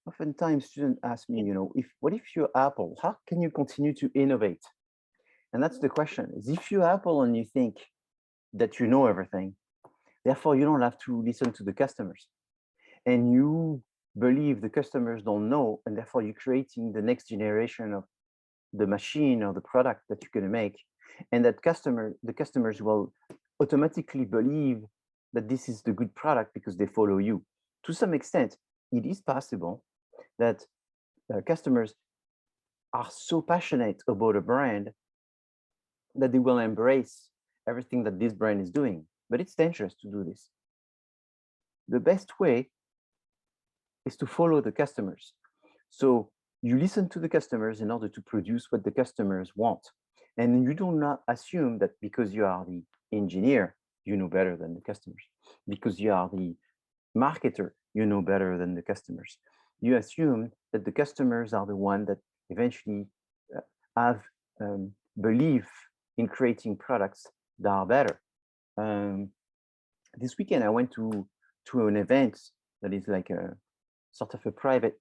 Oftentimes students ask me, what if you're Apple, how can you continue to innovate? And that's the question, is if you're Apple and you think that you know everything, therefore you don't have to listen to the customers. And you believe the customers don't know, and therefore you're creating the next generation of the machine or the product that you're going to make. And that the customers will automatically believe that this is the good product because they follow you. To some extent, it is possible that customers are so passionate about a brand that they will embrace everything that this brand is doing. But it's dangerous to do this. The best way is to follow the customers. So you listen to the customers in order to produce what the customers want. And you do not assume that because you are the engineer, you know better than the customers. Because you are the marketer, you know better than the customers. You assume that the customers are the one that eventually have belief in creating products that are better. This weekend, I went to an event that is like a sort of a private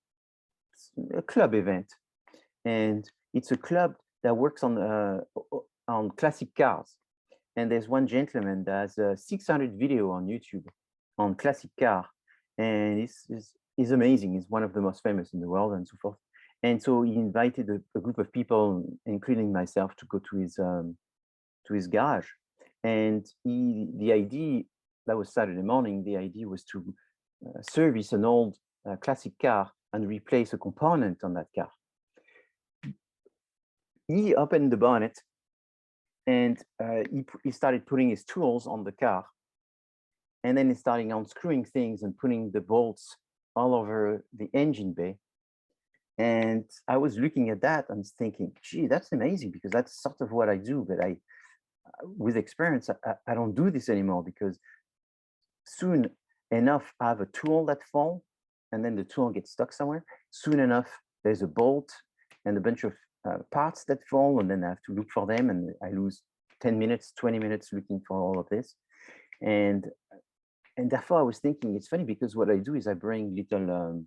club event. And it's a club that works on classic cars. And there's one gentleman that has a 600 video on YouTube on classic car. And he's amazing. He's one of the most famous in the world and so forth. And so he invited a group of people, including myself, to go to his garage. And the idea, that was Saturday morning, the idea was to service an old classic car and replace a component on that car. He opened the bonnet and he started putting his tools on the car. And then he started unscrewing things and putting the bolts all over the engine bay. And I was looking at that and thinking, gee, that's amazing, because that's sort of what I do. But with experience, I don't do this anymore, because soon enough, I have a tool that falls, and then the tool gets stuck somewhere. Soon enough, there's a bolt and a bunch of parts that fall, and then I have to look for them, and I lose 10 minutes, 20 minutes looking for all of this. And therefore, I was thinking, it's funny, because what I do is I bring little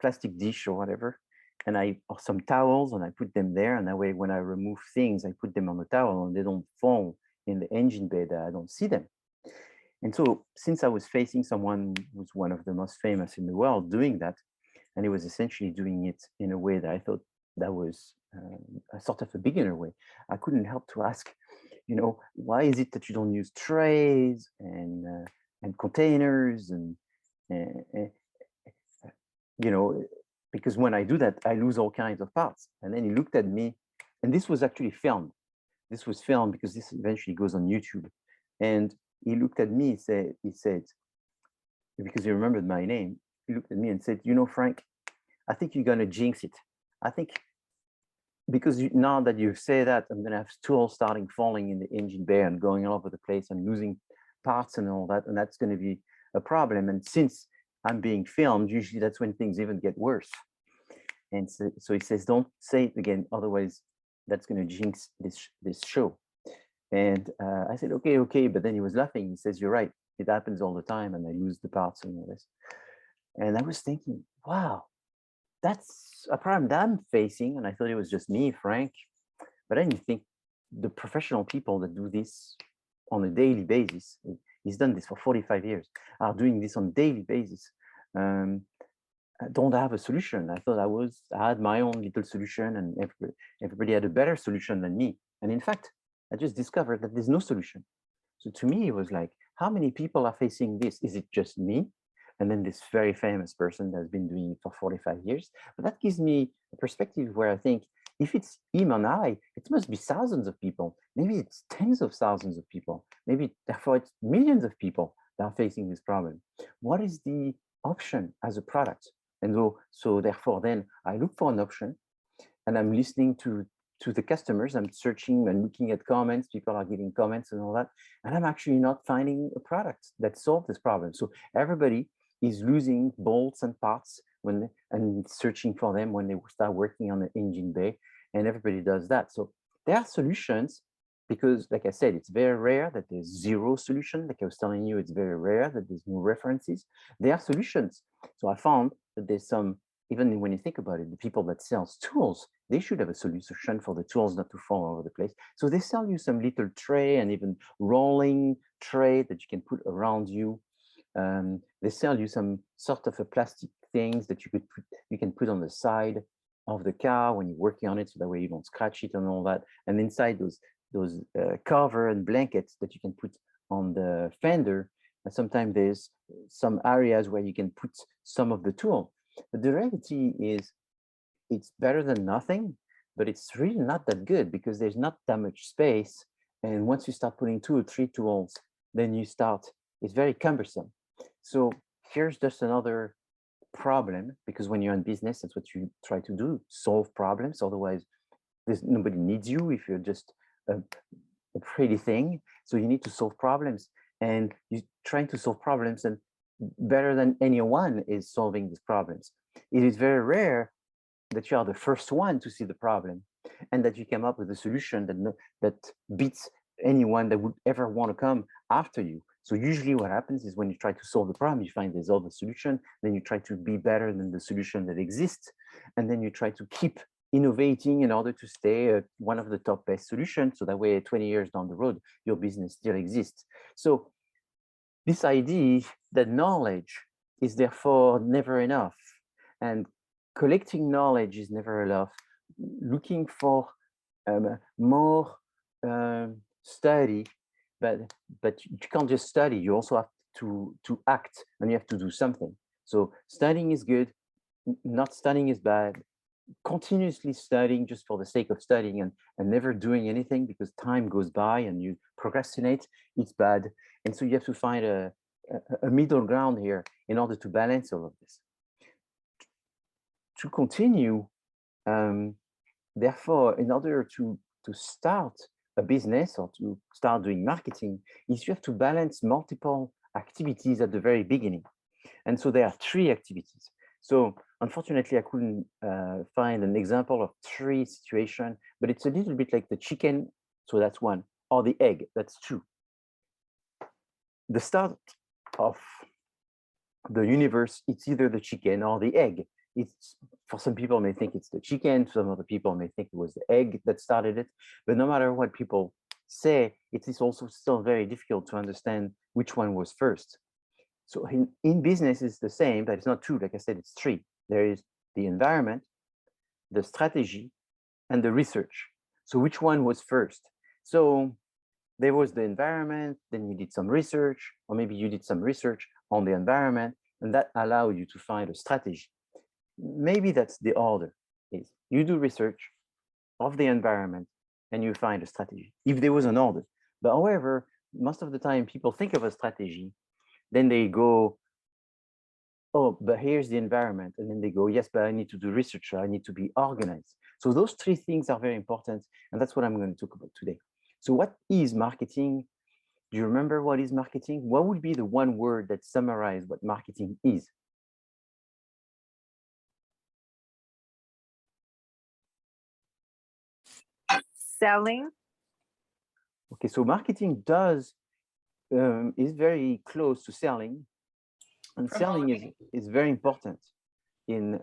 plastic dish or whatever, and or some towels, and I put them there, and that way when I remove things, I put them on the towel and they don't fall in the engine bay that I don't see them. And so since I was facing someone who's one of the most famous in the world doing that, and he was essentially doing it in a way that I thought that was a sort of a beginner way, I couldn't help to ask, why is it that you don't use trays and containers and because when I do that, I lose all kinds of parts. And then he looked at me, and this was actually filmed. This was filmed because this eventually goes on YouTube. And he looked at me, he said, because he remembered my name, he looked at me and said, Frank, I think you're going to jinx it. I think because now that you say that, I'm going to have tools starting falling in the engine bay and going all over the place and losing parts and all that. And that's going to be a problem. And since I'm being filmed, usually that's when things even get worse. And so he says, don't say it again, otherwise that's going to jinx this show. And I said, okay. But then he was laughing. He says, you're right. It happens all the time, and I lose the parts and all this. And I was thinking, wow, that's a problem that I'm facing. And I thought it was just me, Frank. But then you think the professional people that do this on a daily basis, he's done this for 45 years, are doing this on a daily basis, don't have a solution. I thought I had my own little solution, and everybody had a better solution than me. And in fact, I just discovered that there's no solution. So to me, it was like, how many people are facing this? Is it just me? And then this very famous person that's been doing it for 45 years. But that gives me a perspective where I think, if it's him and I, it must be thousands of people. Maybe it's tens of thousands of people. Maybe therefore it's millions of people that are facing this problem. What is the option as a product? And so therefore then I look for an option, and I'm listening to the customers. I'm searching and looking at comments. People are giving comments and all that. And I'm actually not finding a product that solves this problem. So everybody is losing bolts and parts and searching for them when they start working on the engine bay, and everybody does that. So there are solutions because like I said, it's very rare that there's zero solution. Like I was telling you, it's very rare that there's no references. There are solutions. So I found that there's some, even when you think about it, the people that sells tools, they should have a solution for the tools not to fall all over the place. So they sell you some little tray and even rolling tray that you can put around you. They sell you some sort of a plastic things that you can put on the side of the car when you're working on it, so that way you don't scratch it and all that. And inside those cover and blankets that you can put on the fender, and sometimes there's some areas where you can put some of the tool. But the reality is, it's better than nothing, but it's really not that good because there's not that much space. And once you start putting 2 or 3 tools, then you start, it's very cumbersome. So here's just another problem, because when you're in business, that's what you try to do, solve problems. Otherwise, nobody needs you if you're just a pretty thing. So you need to solve problems, and you're trying to solve problems, and better than anyone is solving these problems. It is very rare that you are the first one to see the problem and that you come up with a solution that beats anyone that would ever want to come after you. So usually what happens is when you try to solve the problem, you find there's other solution, then you try to be better than the solution that exists, and then you try to keep innovating in order to stay one of the top best solutions, so that way 20 years down the road, your business still exists. So this idea that knowledge is therefore never enough, and collecting knowledge is never enough, looking for more study, but you can't just study, you also have to act, and you have to do something. So studying is good, not studying is bad. Continuously studying just for the sake of studying and never doing anything because time goes by and you procrastinate, it's bad. And so you have to find a middle ground here in order to balance all of this. To continue, therefore, in order to start a business or to start doing marketing, is you have to balance multiple activities at the very beginning. And so there are 3 activities. So unfortunately, I couldn't find an example of 3 situations, but it's a little bit like the chicken. So that's 1, or the egg, that's 2. The start of the universe, it's either the chicken or the egg. It's, for some people may think it's the chicken, some other people may think it was the egg that started it. But no matter what people say, it is also still very difficult to understand which one was first. So in business, it's the same, but it's not 2. Like I said, it's 3. There is the environment, the strategy, and the research. So which one was first? So there was the environment, then you did some research, or maybe you did some research on the environment, and that allowed you to find a strategy. Maybe that's the order, is you do research of the environment and you find a strategy, if there was an order. But however, most of the time people think of a strategy, then they go, oh, but here's the environment. And then they go, yes, but I need to do research. I need to be organized. So those 3 things are very important. And that's what I'm going to talk about today. So what is marketing? Do you remember what is marketing? What would be the one word that summarizes what marketing is? Selling. Okay, so marketing is very close to selling, and selling is very important in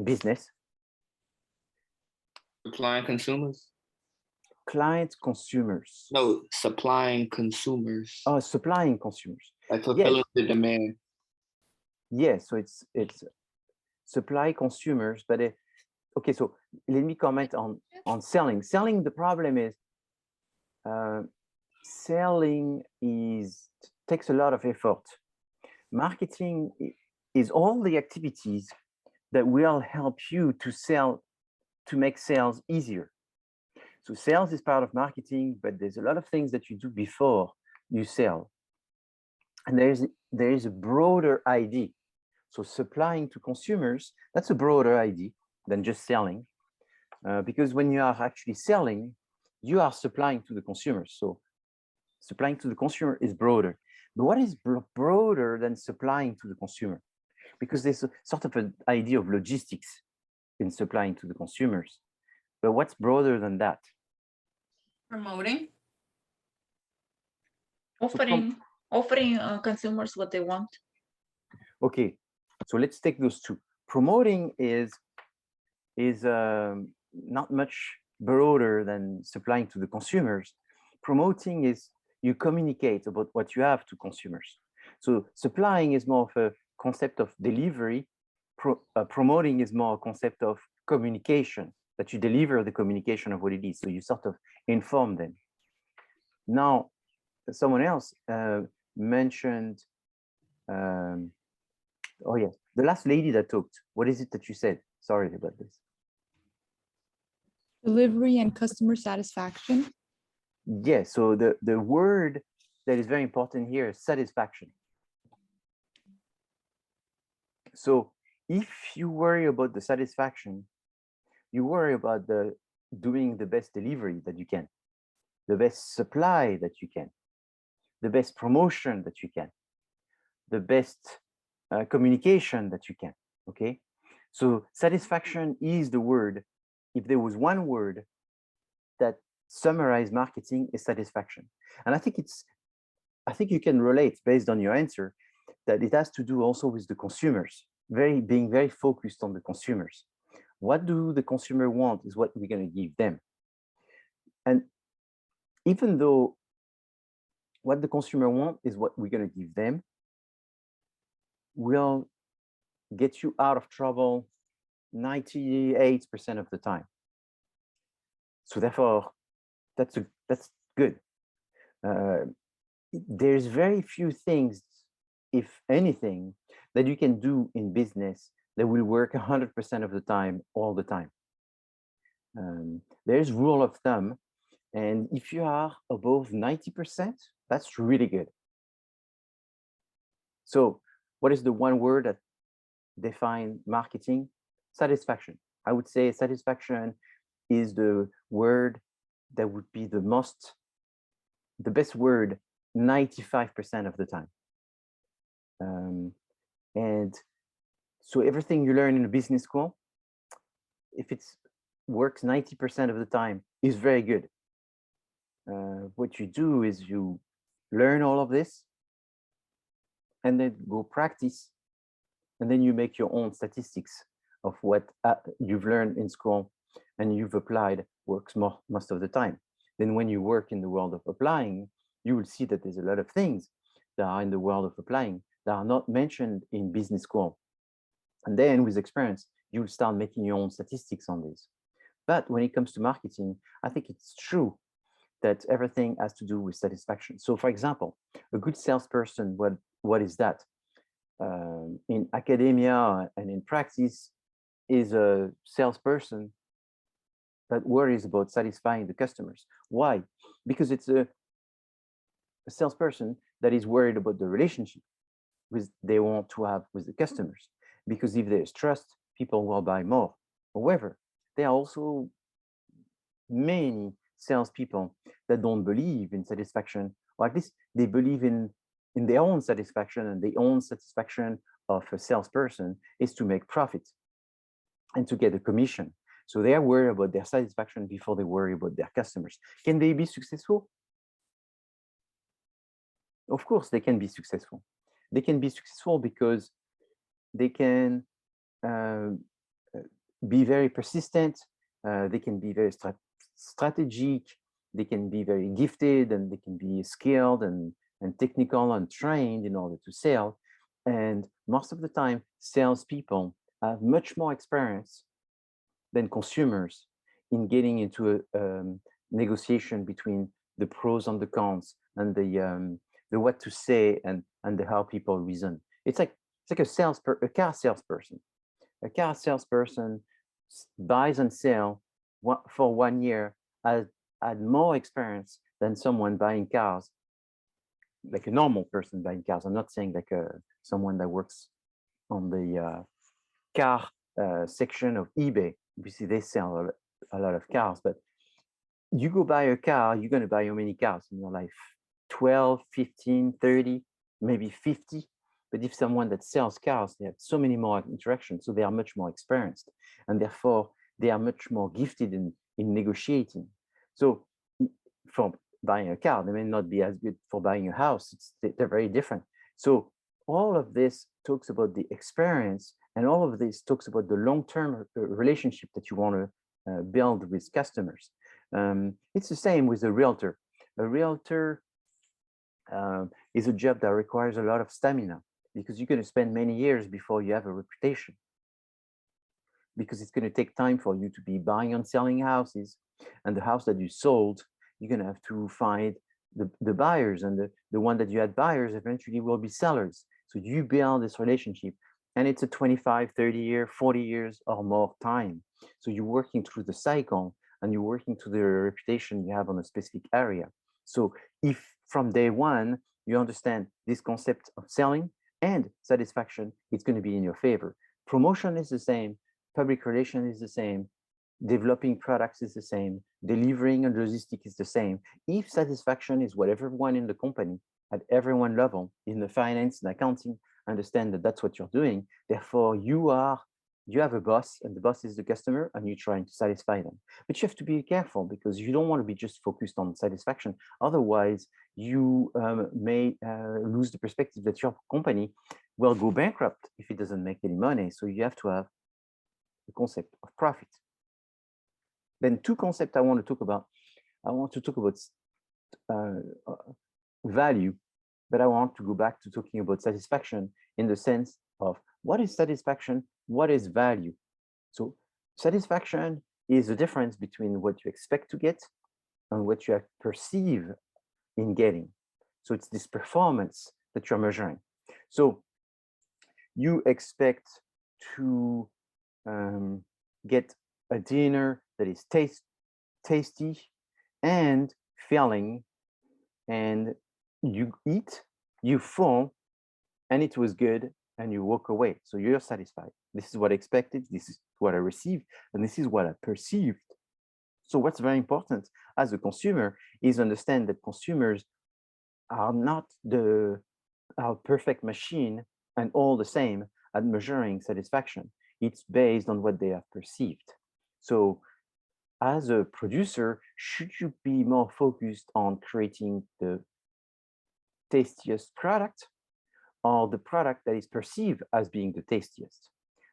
business. Supplying consumers? Clients, consumers. No, supplying consumers. Oh, supplying consumers. Like fulfilling the demand. Yes, so it's supply consumers, but okay, so let me comment on selling. Selling, the problem is selling takes a lot of effort. Marketing is all the activities that will help you to make sales easier. So sales is part of marketing, but there's a lot of things that you do before you sell. And there is a broader idea. So supplying to consumers, that's a broader idea than just selling. Because when you are actually selling, you are supplying to the consumer. So supplying to the consumer is broader. But what is broader than supplying to the consumer? Because there's a sort of an idea of logistics in supplying to the consumers. But what's broader than that? Promoting. Offering consumers what they want. Okay, so let's take those two. Promoting is not much broader than supplying to the consumers. Promoting is you communicate about what you have to consumers. So supplying is more of a concept of delivery. Promoting is more a concept of communication, that you deliver the communication of what it is. So you sort of inform them. Now, someone else mentioned, oh yeah, the last lady that talked. What is it that you said? Sorry about this. Delivery and customer satisfaction. Yeah, so the word that is very important here is satisfaction. So if you worry about the satisfaction, you worry about doing the best delivery that you can, the best supply that you can, the best promotion that you can, the best communication that you can, okay? So satisfaction is the word. If there was one word that summarized marketing, is satisfaction. And I think you can relate based on your answer that it has to do also with the consumers, being very focused on the consumers. What do the consumer want is what we're going to give them. And even though what the consumer want is what we're going to give them, will get you out of trouble 98% of the time. So therefore, that's good. There's very few things, if anything, that you can do in business that will work 100% of the time, all the time. There's rule of thumb, and if you are above 90%, that's really good. So what is the one word that defines marketing? Satisfaction. I would say satisfaction is the word that would be the best word 95% of the time. And so everything you learn in a business school, if it works 90% of the time, is very good. What you do is you learn all of this and then go practice, and then you make your own statistics of what you've learned in school and you've applied works most of the time. Then when you work in the world of applying, you will see that there's a lot of things that are in the world of applying that are not mentioned in business school. And then with experience, you'll start making your own statistics on this. But when it comes to marketing, I think it's true that everything has to do with satisfaction. So for example, a good salesperson, what is that? In academia and in practice, is a salesperson that worries about satisfying the customers. Why? Because it's a salesperson that is worried about the relationship they want to have with the customers. Because if there's trust, people will buy more. However, there are also many salespeople that don't believe in satisfaction, or at least they believe in their own satisfaction, and the own satisfaction of a salesperson is to make profit and to get a commission. So they are worried about their satisfaction before they worry about their customers. Can they be successful? Of course, they can be successful. They can be successful because they can be very persistent. They can be very strategic. They can be very gifted, and they can be skilled and technical and trained in order to sell. And most of the time, salespeople have much more experience than consumers in getting into a negotiation between the pros and the cons, and the what to say and the how people reason. It's like a car salesperson. A car salesperson buys and sells for 1 year, had more experience than someone buying cars, like a normal person buying cars. I'm not saying like someone that works on the car section of eBay. Obviously, they sell a lot of cars, but you go buy a car, you're going to buy how many cars in your life? 12, 15, 30, maybe 50. But if someone that sells cars, they have so many more interactions, so they are much more experienced, and therefore they are much more gifted in negotiating. So for buying a car. They may not be as good for buying a house. They're very different. So all of this talks about the experience, and all of this talks about the long-term relationship that you want to build with customers. It's the same with a realtor. A realtor is a job that requires a lot of stamina, because you're going to spend many years before you have a reputation, because it's going to take time for you to be buying and selling houses, and the house that you sold, you're going to have to find the buyers, and the one that you had buyers eventually will be sellers. So you build this relationship, and it's a 25, 30 year, 40 years or more time. So you're working through the cycle, and you're working to the reputation you have on a specific area. So if from day one, you understand this concept of selling and satisfaction, it's going to be in your favor. Promotion is the same, public relation is the same, developing products is the same, delivering and logistics is the same. If satisfaction is what everyone in the company at everyone level, in the finance and accounting, understand that that's what you're doing, therefore you have a boss, and the boss is the customer, and you're trying to satisfy them. But you have to be careful, because you don't want to be just focused on satisfaction. Otherwise, you may lose the perspective that your company will go bankrupt if it doesn't make any money. So you have to have the concept of profit. Then two concepts I want to talk about. I want to talk about value, but I want to go back to talking about satisfaction in the sense of what is satisfaction, what is value. So satisfaction is the difference between what you expect to get and what you perceive in getting. So it's this performance that you're measuring. So you expect to get a dinner that is tasty and filling, and you eat, you full, and it was good, and you walk away. So you're satisfied. This is what I expected, this is what I received, and this is what I perceived. So what's very important as a consumer is understand that consumers are not our perfect machine and all the same at measuring satisfaction. It's based on what they have perceived. So as a producer, should you be more focused on creating the tastiest product, or the product that is perceived as being the tastiest?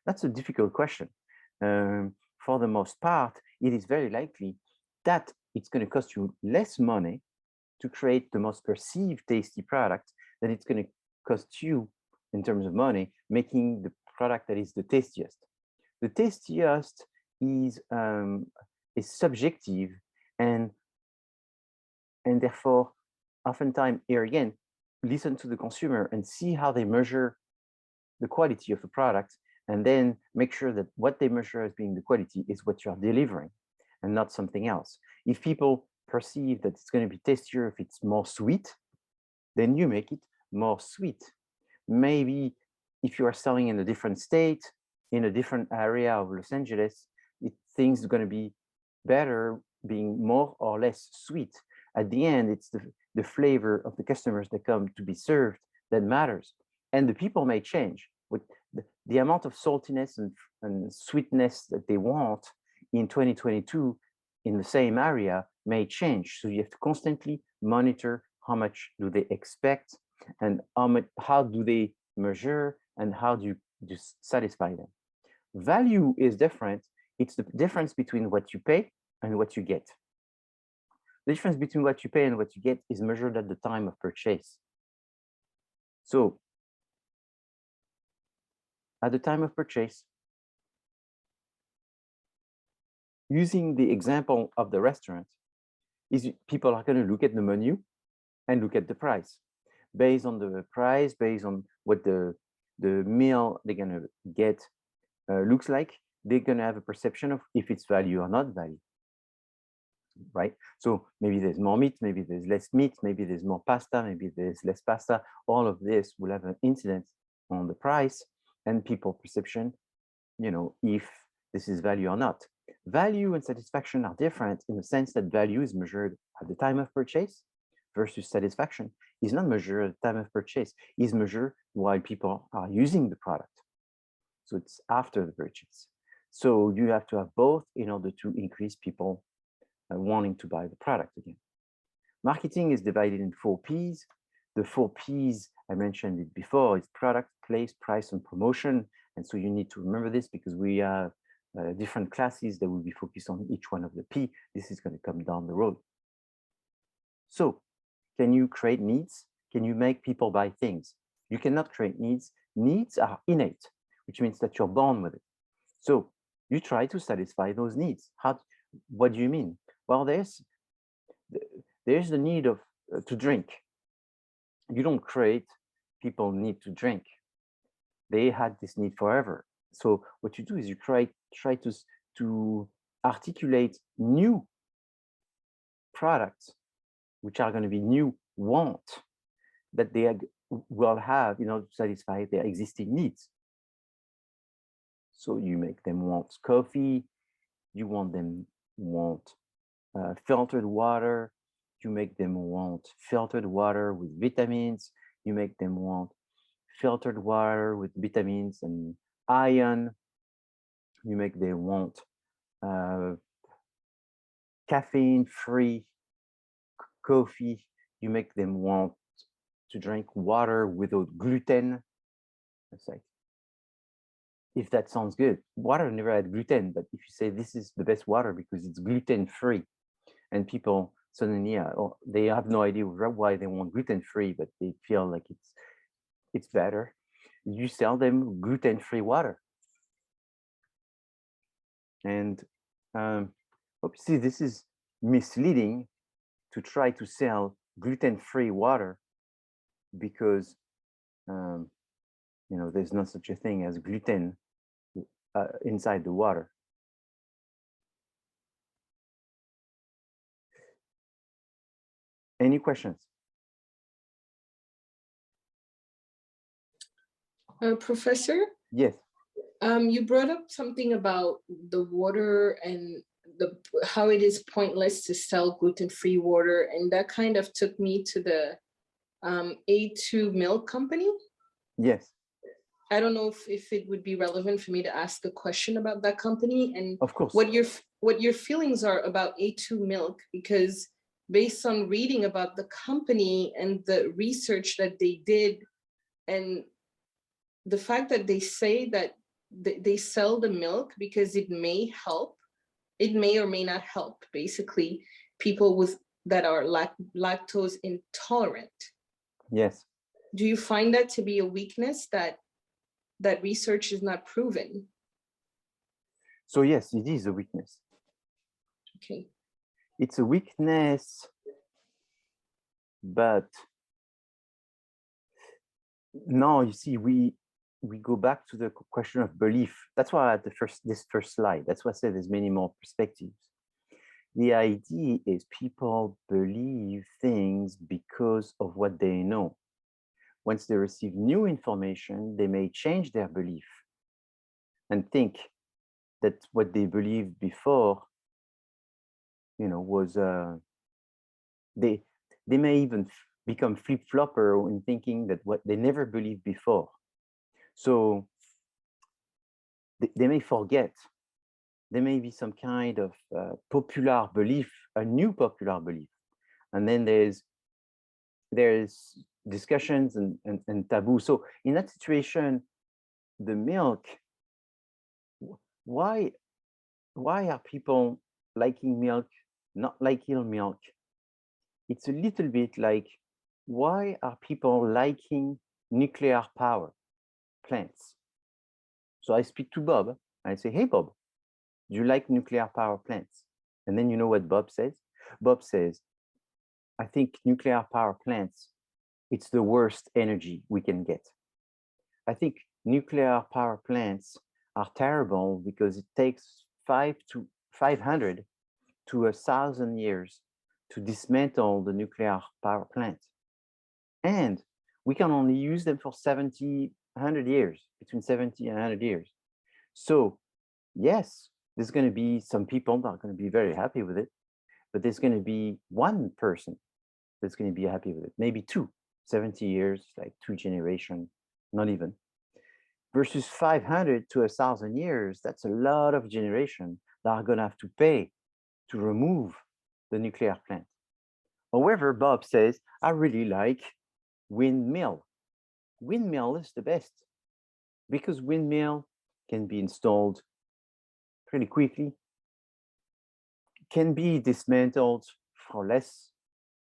That's a difficult question. For the most part, it is very likely that it's going to cost you less money to create the most perceived tasty product than it's going to cost you in terms of money making the product that is the tastiest. The tastiest is subjective, and therefore, oftentimes, here again, listen to the consumer and see how they measure the quality of a product, and then make sure that what they measure as being the quality is what you're delivering and not something else. If people perceive that it's going to be tastier if it's more sweet, then you make it more sweet. Maybe if you are selling in a different state, in a different area of Los Angeles, things are going to be better being more or less sweet. At the end, it's the flavor of the customers that come to be served that matters. And the people may change. With the amount of saltiness and sweetness that they want in 2022 in the same area may change. So you have to constantly monitor how much do they expect, and how do they measure, and how do you just satisfy them. Value is different. It's the difference between what you pay and what you get. The difference between what you pay and what you get is measured at the time of purchase. So at the time of purchase, using the example of the restaurant, is people are going to look at the menu and look at the price. Based on the price, based on what the meal they're going to get looks like, they're going to have a perception of if it's value or not value, right? So maybe there's more meat, maybe there's less meat, maybe there's more pasta, maybe there's less pasta. All of this will have an incidence on the price and people perception, if this is value or not. Value and satisfaction are different in the sense that value is measured at the time of purchase versus satisfaction is not measured at the time of purchase, is measured while people are using the product. So it's after the purchase. So you have to have both in order to increase people wanting to buy the product again. Marketing is divided in 4 P's. The 4 P's, I mentioned it before, is product, place, price, and promotion. And so you need to remember this because we have different classes that will be focused on each one of the P. This is going to come down the road. So can you create needs? Can you make people buy things? You cannot create needs. Needs are innate, which means that you're born with it. So you try to satisfy those needs. What do you mean? Well, there's the need of to drink. You don't create people need to drink. They had this need forever. So what you do is you try to articulate new products, which are going to be new want that they will have in order to satisfy their existing needs. So you make them want coffee, you want them want filtered water, you make them want filtered water with vitamins, you make them want filtered water with vitamins and iron, you make them want caffeine-free coffee, you make them want to drink water without gluten. It's like, if that sounds good, water never had gluten, but if you say this is the best water because it's gluten-free, and people suddenly they have no idea why they want gluten-free, but they feel like it's better, you sell them gluten-free water. And obviously this is misleading to try to sell gluten-free water because there's no such a thing as gluten inside the water. Any questions? Professor? Yes. You brought up something about the water and how it is pointless to sell gluten-free water, and that kind of took me to the A2 Milk Company. Yes. I don't know if it would be relevant for me to ask a question about that company and of course what your feelings are about A2 Milk, because based on reading about the company and the research that they did and the fact that they say that they sell the milk because it may or may not help basically people that are lactose intolerant. Yes. Do you find that to be a weakness that research is not proven? So yes, it is a weakness. Okay. It's a weakness, but now you see we go back to the question of belief. That's why I had this first slide. That's why I said there's many more perspectives. The idea is people believe things because of what they know. Once they receive new information, they may change their belief and think that what they believed before, was they may even become flip-flopper in thinking that what they never believed before. So they may forget. There may be some kind of popular belief, a new popular belief, and then there's discussions and taboo. So in that situation, the milk, why are people liking milk, not liking milk? It's a little bit like, why are people liking nuclear power plants? So I speak to Bob, and I say, hey, Bob, do you like nuclear power plants? And then you know what Bob says? Bob says, I think nuclear power plants, it's the worst energy we can get. I think nuclear power plants are terrible because it takes 500 to 1,000 years to dismantle the nuclear power plant. And we can only use them for 100 years, between 70 and 100 years. So yes, there's going to be some people that are going to be very happy with it, but there's going to be one person that's going to be happy with it, maybe two, 70 years, like 2 generations, not even. Versus 500 to 1,000 years, that's a lot of generations that are going to have to pay to remove the nuclear plant. However, Bob says, I really like windmill. Windmill is the best because windmill can be installed pretty quickly, can be dismantled for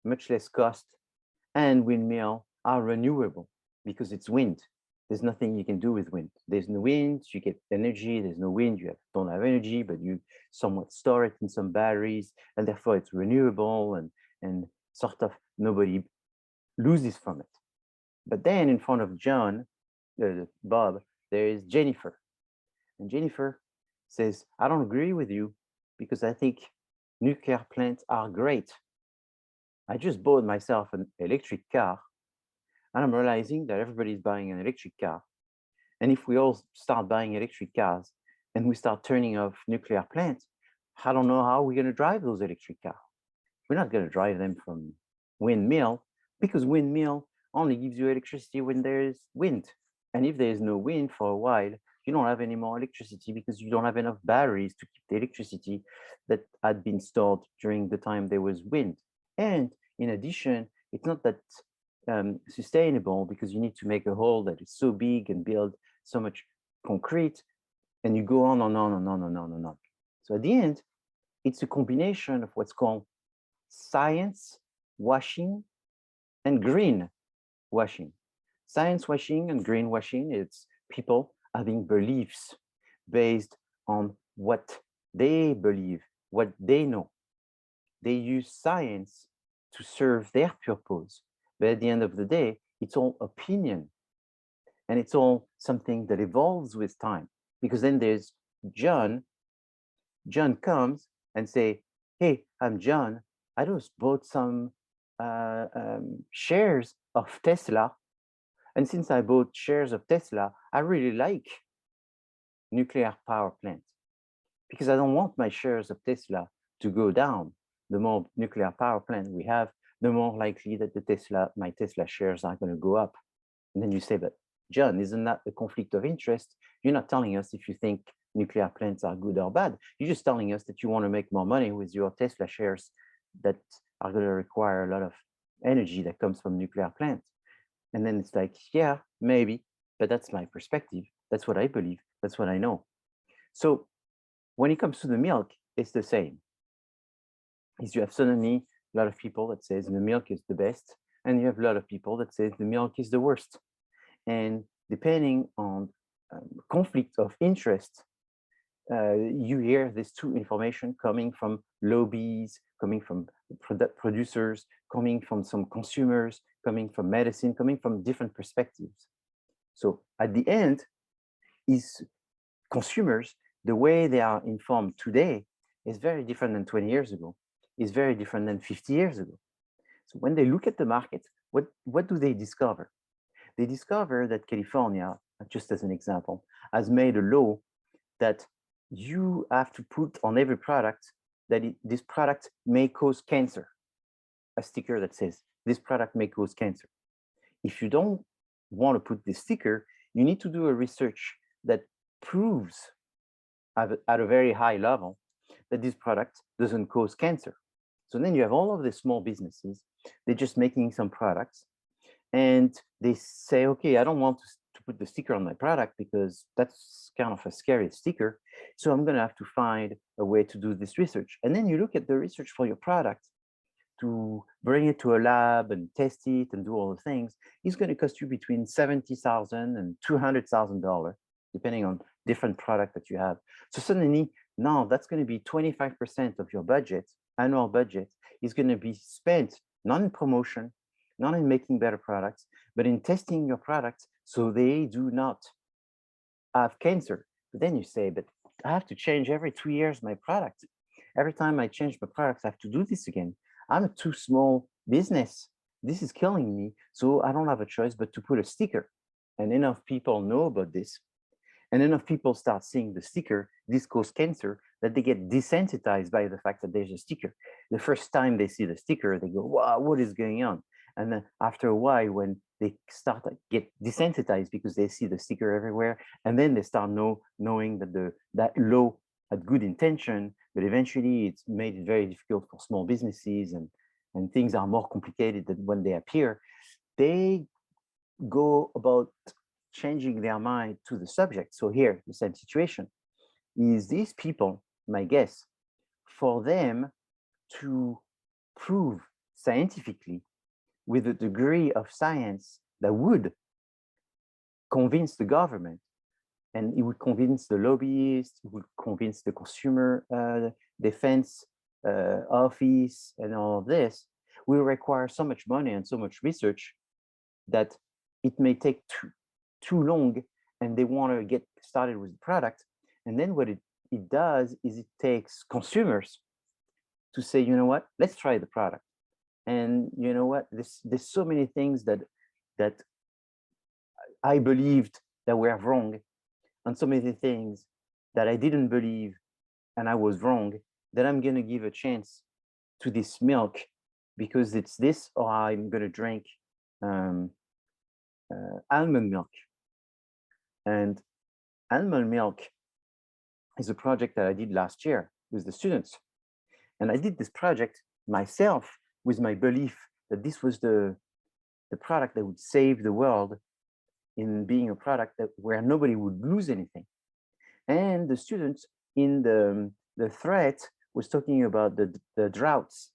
much less cost, and windmill are renewable because it's wind. There's nothing you can do with wind. There's no wind, you get energy. There's no wind, you don't have energy, but you somewhat store it in some batteries, and therefore it's renewable and sort of nobody loses from it. But then in front of Bob, there is Jennifer. And Jennifer says, I don't agree with you because I think nuclear plants are great. I just bought myself an electric car and I'm realizing that everybody's buying an electric car. And if we all start buying electric cars and we start turning off nuclear plants, I don't know how we're going to drive those electric cars. We're not going to drive them from windmill because windmill only gives you electricity when there's wind. And if there's no wind for a while, you don't have any more electricity because you don't have enough batteries to keep the electricity that had been stored during the time there was wind. And in addition, it's not that sustainable because you need to make a hole that is so big and build so much concrete, and you go on and on and on and on and on. So at the end, it's a combination of what's called science washing and green washing. Science washing and green washing, it's people having beliefs based on what they believe, what they know. They use science to serve their purpose. But at the end of the day, it's all opinion. And it's all something that evolves with time. Because then there's John. John comes and say, hey, I'm John. I just bought some shares of Tesla. And since I bought shares of Tesla, I really like nuclear power plants because I don't want my shares of Tesla to go down. The more nuclear power plant we have, the more likely that my Tesla shares are going to go up. And then you say, but John, isn't that a conflict of interest? You're not telling us if you think nuclear plants are good or bad. You're just telling us that you want to make more money with your Tesla shares that are going to require a lot of energy that comes from nuclear plants. And then it's like, yeah, maybe, but that's my perspective. That's what I believe. That's what I know. So when it comes to the milk, it's the same. Is you have suddenly a lot of people that says the milk is the best, and you have a lot of people that say the milk is the worst. And depending on conflict of interest, you hear these two information coming from lobbies, coming from producers, coming from some consumers, coming from medicine, coming from different perspectives. So at the end, is consumers, the way they are informed today is very different than 20 years ago, is very different than 50 years ago. So when they look at the market, what do they discover? They discover that California, just as an example, has made a law that you have to put on every product that this product may cause cancer, a sticker that says this product may cause cancer. If you don't want to put this sticker, you need to do a research that proves at a very high level that this product doesn't cause cancer. So then you have all of the small businesses, they're just making some products and they say, okay, I don't want to put the sticker on my product because that's kind of a scary sticker. So I'm going to have to find a way to do this research. And then you look at the research for your product to bring it to a lab and test it and do all the things. It's going to cost you between $70,000 and $200,000, depending on different product that you have. So suddenly now that's going to be 25% of your budget, annual budget, is going to be spent not in promotion, not in making better products, but in testing your products so they do not have cancer. But then you say, but I have to change every 2 years my product. Every time I change my products, I have to do this again. I'm a too small business. This is killing me. So I don't have a choice but to put a sticker. And enough people know about this. And enough people start seeing the sticker, this causes cancer, that they get desensitized by the fact that there's a sticker. The first time they see the sticker, they go, wow, what is going on? And then after a while, when they start to get desensitized because they see the sticker everywhere, and then they start knowing that that law had good intention, but eventually it's made it very difficult for small businesses, and and things are more complicated than when they appear, they go about changing their mind to the subject. So here, the same situation is these people, my guess, for them to prove scientifically with a degree of science that would convince the government, and it would convince the lobbyists, it would convince the consumer defense office, and all of this, will require so much money and so much research that it may take too long, and they want to get started with the product. And then what it does is it takes consumers to say, you know what, let's try the product. And you know what, there's so many things that I believed that were wrong, and so many things that I didn't believe and I was wrong, that I'm going to give a chance to this milk because it's this, or I'm going to drink almond milk. And almond milk is a project that I did last year with the students. And I did this project myself with my belief that this was the product that would save the world, in being a product that where nobody would lose anything. And the students in the thread was talking about the droughts,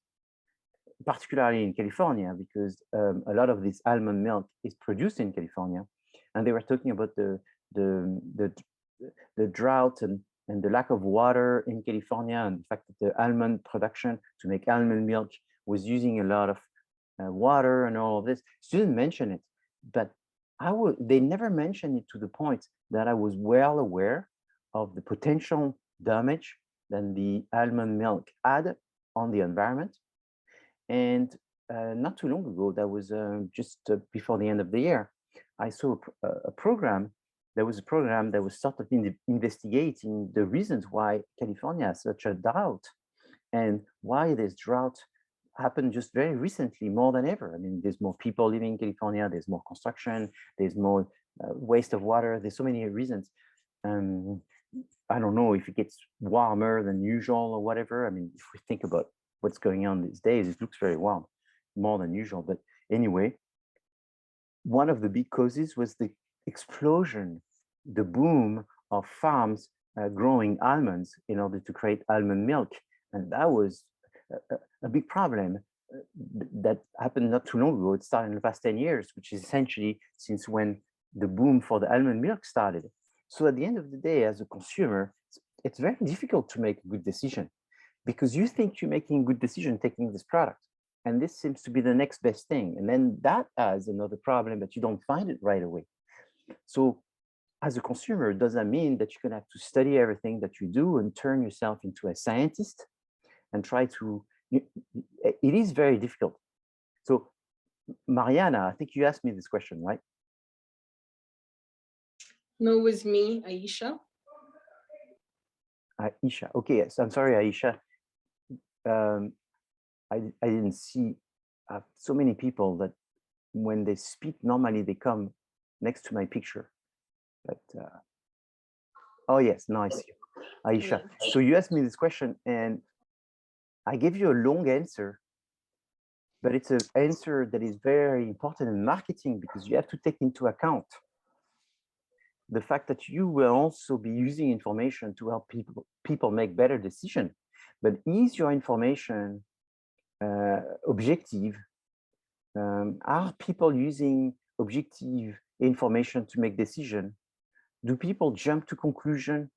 particularly in California, because a lot of this almond milk is produced in California. And they were talking about the drought and the lack of water in California, and the fact that the almond production to make almond milk was using a lot of water and all of this. Students mention it, but they never mentioned it to the point that I was well aware of the potential damage that the almond milk had on the environment. And not too long ago, that was just before the end of the year, I saw a program. There was a program that was sort of investigating the reasons why California has such a drought, and why this drought happened just very recently, more than ever. I mean, there's more people living in California, there's more construction, there's more waste of water, there's so many reasons. I don't know if it gets warmer than usual or whatever. I mean, if we think about what's going on these days, it looks very warm, more than usual. But anyway, one of the big causes was the explosion, the boom of farms growing almonds in order to create almond milk. And that was a big problem that happened not too long ago. It started in the past 10 years, which is essentially since when the boom for the almond milk started. So at the end of the day, as a consumer, it's very difficult to make a good decision, because you think you're making a good decision taking this product, and this seems to be the next best thing. And then that has another problem that you don't find it right away. So as a consumer, does that mean that you're going to have to study everything that you do and turn yourself into a scientist and try to, it is very difficult. So Mariana, I think you asked me this question, right? No, it was me, Aisha. Aisha, okay, yes, I'm sorry, Aisha. I didn't see so many people that when they speak, normally they come next to my picture. But oh yes, now I see you, Aisha. So you asked me this question and I gave you a long answer, but it's an answer that is very important in marketing, because you have to take into account the fact that you will also be using information to help people make better decisions. But is your information objective? Are people using objective information to make decisions? Do people jump to conclusion?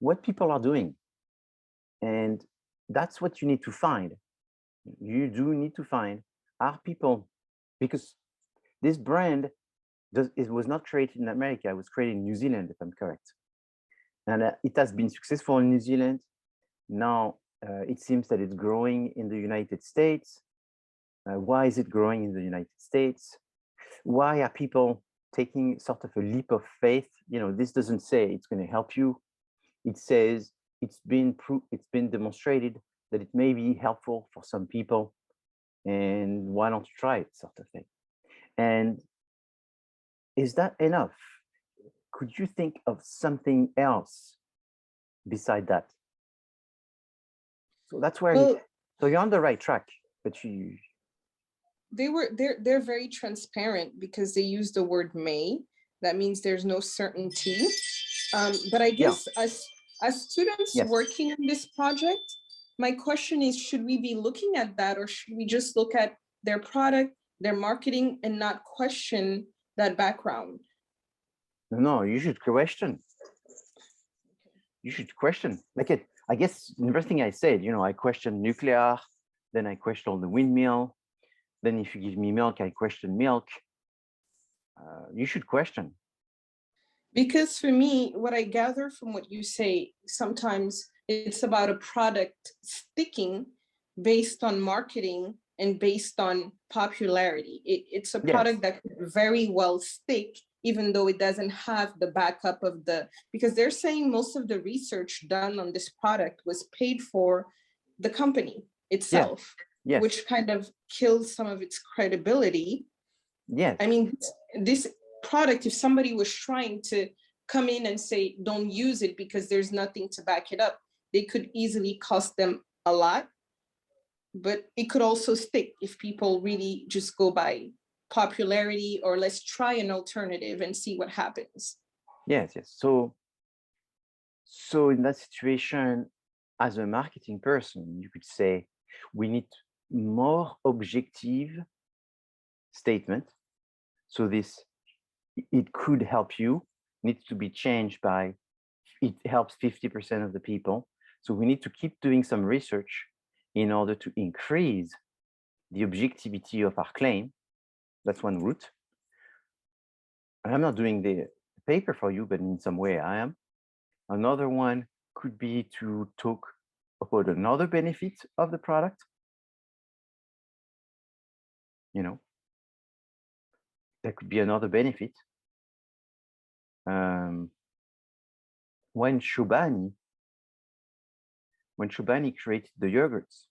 What people are doing? And that's what you need to find. You do need to find, are people, because this brand, it was not created in America, it was created in New Zealand, if I'm correct. And it has been successful in New Zealand. Now, it seems that it's growing in the United States. Why is it growing in the United States? Why are people taking sort of a leap of faith? You know, this doesn't say it's going to help you. It says it's been demonstrated that it may be helpful for some people, and why don't you try it, sort of thing. And is that enough? Could you think of something else beside that? So that's where so you're on the right track. but you, they're very transparent because they use the word may. That means there's no certainty. But I guess as students Yes. working on this project, my question is, should we be looking at that, or should we just look at their product, their marketing, and not question that background? no, you should question. You should question. Like it, I guess everything I said, I question nuclear, then I question the windmill. Then if you give me milk, I question milk. You should question. Because for me, what I gather from what you say, sometimes it's about a product sticking based on marketing and based on popularity. It's a product that could very well stick, even though it doesn't have the backup of because they're saying most of the research done on this product was paid for the company itself, which kind of kills some of its credibility. Yes. I mean, this product, if somebody was trying to come in and say, don't use it because there's nothing to back it up, they could easily cost them a lot. But it could also stick if people really just go by popularity, or let's try an alternative and see what happens. Yes. So in that situation, as a marketing person, you could say, we need more objective statement. So it could help you, needs to be changed by, it helps 50% of the people. So we need to keep doing some research in order to increase the objectivity of our claim. That's one route. And I'm not doing the paper for you, but in some way I am. Another one could be to talk about another benefit of the product. That could be another benefit. When Chobani created the yogurts,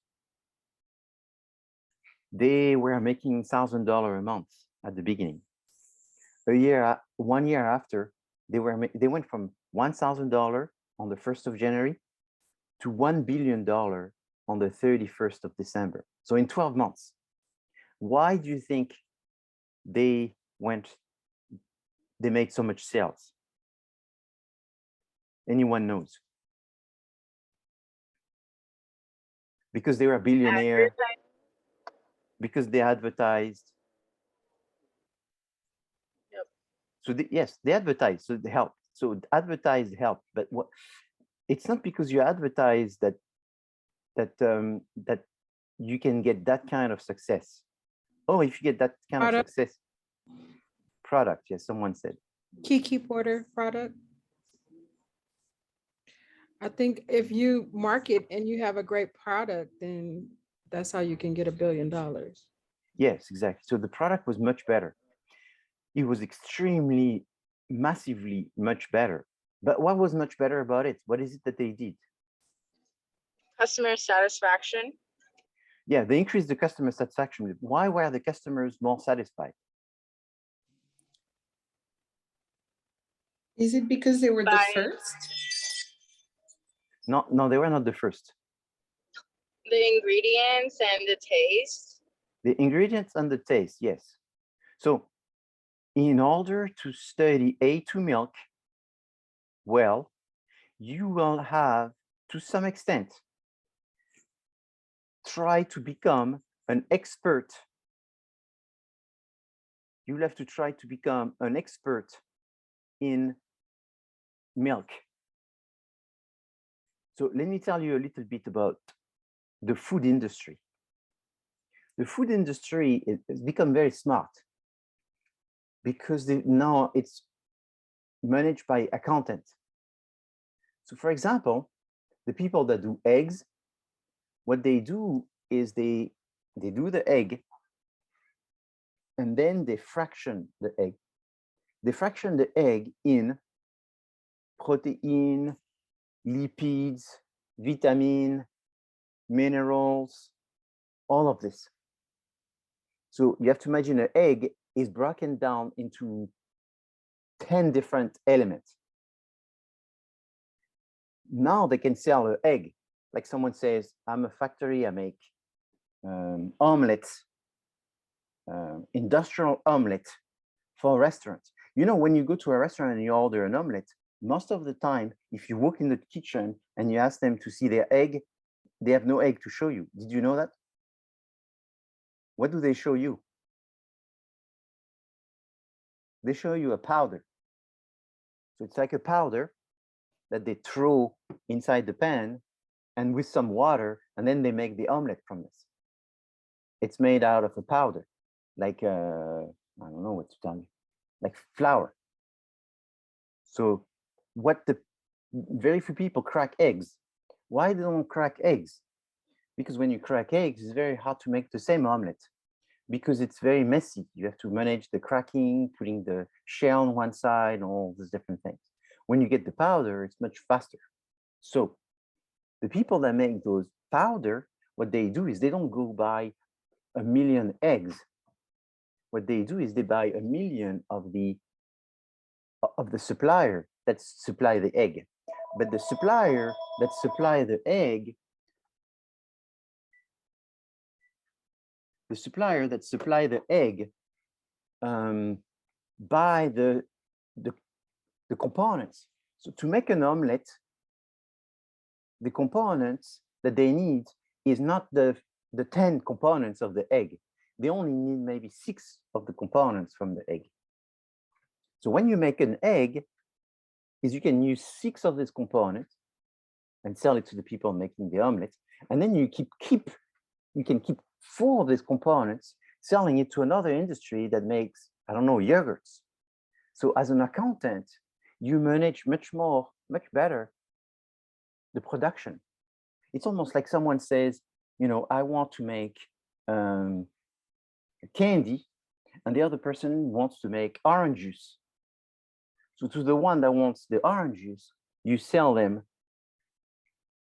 they were making $1,000 a month at the beginning. 1 year after, they went from $1,000 on the 1st of January to $1 billion on the 31st of December. So in 12 months. Why do you think they made so much sales? Anyone knows? Because they were a billionaire, because they advertised. Yep. So they advertised, so they helped. So advertised helped, but it's not because you advertise that you can get that kind of success. Oh, if you get that kind of success. Product, yes, someone said. Kiki Porter product. I think if you market and you have a great product, then that's how you can get $1 billion. Yes, exactly. So the product was much better. It was extremely, massively much better. But what was much better about it? What is it that they did? Customer satisfaction. Yeah, they increased the customer satisfaction. Why were the customers more satisfied? Is it because they were the first? No, they were not the first. The ingredients and the taste. The ingredients and the taste, yes. So in order to study A2 milk well, you will have, to some extent, try to become an expert. You will have to try to become an expert in milk. So let me tell you a little bit about the food industry. The food industry has become very smart because now it's managed by accountants. So for example, the people that do eggs, what they do is they do the egg and then they fraction the egg. They fraction the egg in protein, lipids, vitamin, minerals, all of this. So you have to imagine an egg is broken down into 10 different elements. Now they can sell an egg. Like someone says, I'm a factory, I make omelet, industrial omelet for restaurants. You know, when you go to a restaurant and you order an omelet, most of the time, if you walk in the kitchen and you ask them to see their egg, they have no egg to show you. Did you know that? What do they show you? They show you a powder. So it's like a powder that they throw inside the pan and with some water, and then they make the omelet from this. It's made out of a powder, like, I don't know what to tell you, like flour. So what very few people crack eggs. Why they don't crack eggs? Because when you crack eggs, it's very hard to make the same omelet because it's very messy. You have to manage the cracking, putting the shell on one side, and all these different things. When you get the powder, it's much faster. So the people that make those powder, what they do is they don't go buy 1 million eggs. What they do is they buy 1 million of the supplier that supply the egg. But the supplier that supply the egg, buy the components. So to make an omelet, the components that they need is not the 10 components of the egg. They only need maybe 6 of the components from the egg. So when you make an egg, is you can use 6 of these components and sell it to the people making the omelet. And then you can keep 4 of these components, selling it to another industry that makes, I don't know, yogurts. So as an accountant, you manage much better the production. It's almost like someone says, you know, I want to make candy, and the other person wants to make orange juice. So to the one that wants the orange juice, you sell them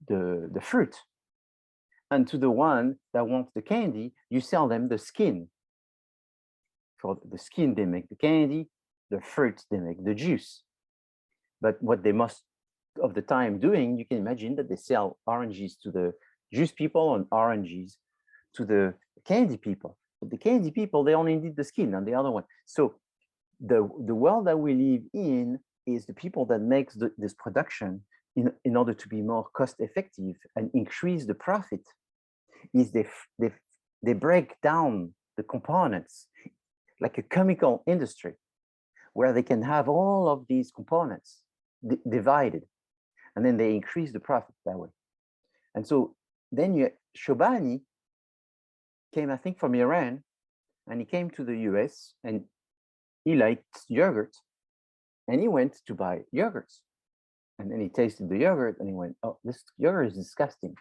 the fruit. And to the one that wants the candy, you sell them the skin. For the skin, they make the candy, the fruit, they make the juice. But what they most of the time doing, you can imagine that they sell oranges to the juice people and oranges to the candy people. But the candy people, they only need the skin and the other one. So the world that we live in is the people that makes this production in order to be more cost effective and increase the profit, is they break down the components like a chemical industry where they can have all of these components divided, and then they increase the profit that way. And so then Shobani came, I think, from Iran, and he came to the US and he liked yogurt, and he went to buy yogurts. And then he tasted the yogurt and he went, oh, this yogurt is disgusting.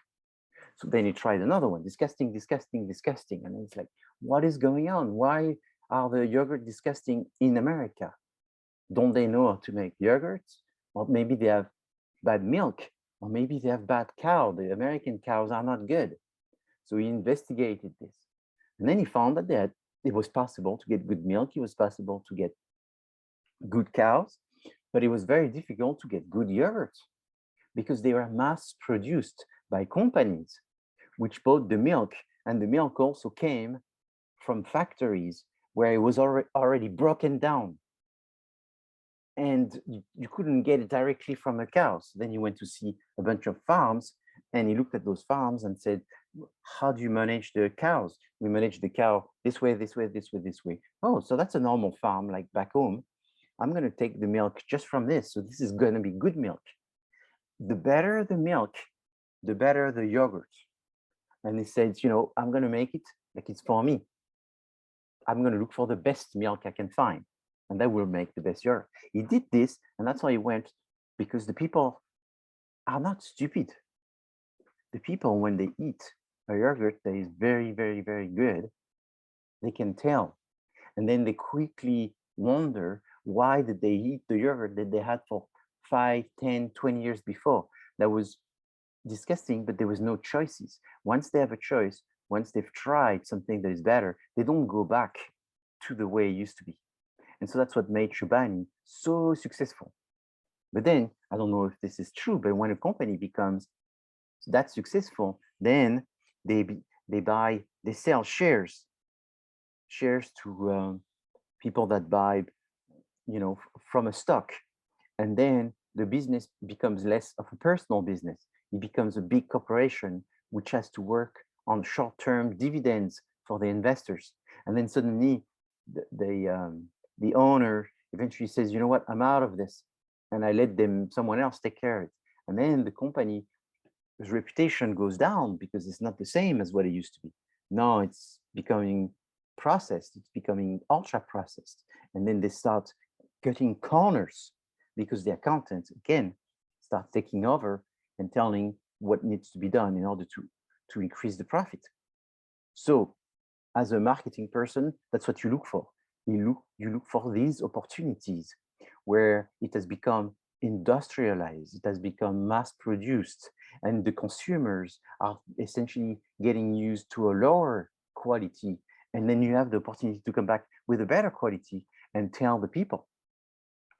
So then he tried another one, disgusting, disgusting, disgusting. And it's like, what is going on? Why are the yogurt disgusting in America? Don't they know how to make yogurts? Or maybe they have bad milk, or maybe they have bad cow. The American cows are not good. So he investigated this. And then he found that it was possible to get good milk. It was possible to get good cows, but it was very difficult to get good yogurt because they were mass produced by companies which bought the milk, and the milk also came from factories where it was already broken down. And you couldn't get it directly from a cow. So then he went to see a bunch of farms, and he looked at those farms and said, how do you manage the cows? We manage the cow this way, this way, this way, this way. Oh, so that's a normal farm like back home. I'm going to take the milk just from this. So this is going to be good milk. The better the milk, the better the yogurt. And he said, you know, I'm going to make it like it's for me. I'm going to look for the best milk I can find, and that will make the best yogurt. He did this, and that's why he went, because the people are not stupid. The people, when they eat a yogurt that is very, very, very good, they can tell. And then they quickly wonder, why did they eat the yogurt that they had for 5, 10, 20 years before? That was disgusting, but there was no choices. Once they have a choice, once they've tried something that is better, they don't go back to the way it used to be. And so that's what made Chobani so successful. But then, I don't know if this is true, but when a company becomes that successful, then they they sell shares to people that buy, from a stock. And then the business becomes less of a personal business. It becomes a big corporation which has to work on short-term dividends for the investors. And then suddenly the owner eventually says, you know what, I'm out of this. And I let someone else take care of it. And then the company's reputation goes down because it's not the same as what it used to be. Now it's becoming processed, it's becoming ultra processed. And then they start cutting corners because the accountants, again, start taking over and telling what needs to be done in order to increase the profit. So as a marketing person, that's what you look for. You look for these opportunities where it has become industrialized, it has become mass produced, and the consumers are essentially getting used to a lower quality. And then you have the opportunity to come back with a better quality and tell the people.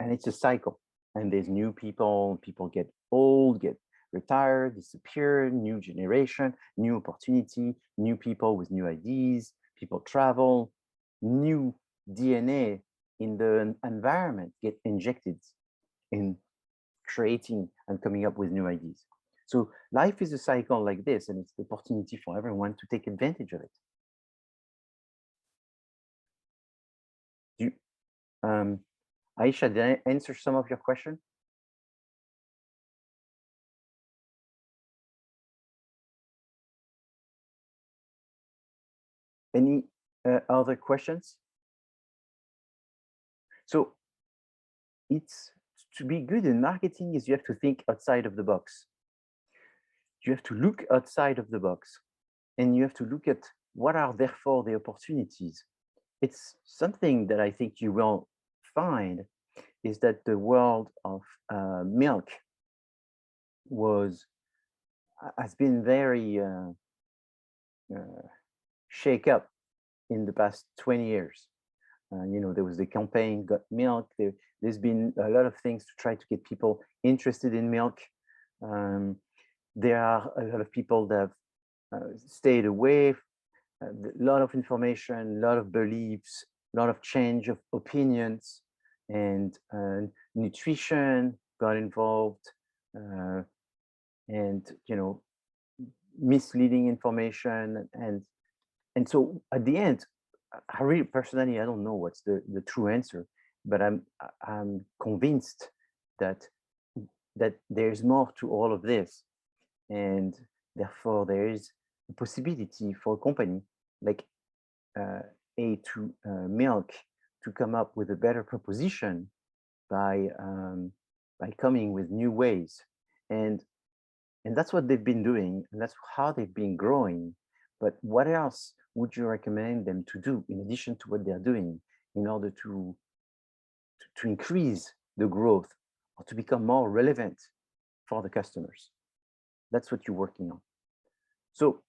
And it's a cycle. And there's new people get old, get retired, disappear, new generation, new opportunity, new people with new ideas, people travel, new DNA in the environment get injected in creating and coming up with new ideas. So life is a cycle like this, and it's the opportunity for everyone to take advantage of it. Aisha, did I answer some of your question? Any other questions? So it's to be good in marketing is you have to think outside of the box. You have to look outside of the box, and you have to look at what are therefore the opportunities. It's something that I think you will find is that the world of milk has been very shake up in the past 20 years. There was the campaign Got Milk. There's been a lot of things to try to get people interested in milk. There are a lot of people that have stayed away. A lot of information, a lot of beliefs, a lot of change of opinions, and nutrition got involved, and misleading information, and so at the end, I really personally I don't know what's the true answer, but I'm convinced that there's more to all of this, and therefore there is a possibility for a company like A2 Milk to come up with a better proposition by coming with new ways, and that's what they've been doing, and that's how they've been growing. But what else would you recommend them to do in addition to what they're doing in order to increase the growth or to become more relevant for the customers? That's what you're working on. So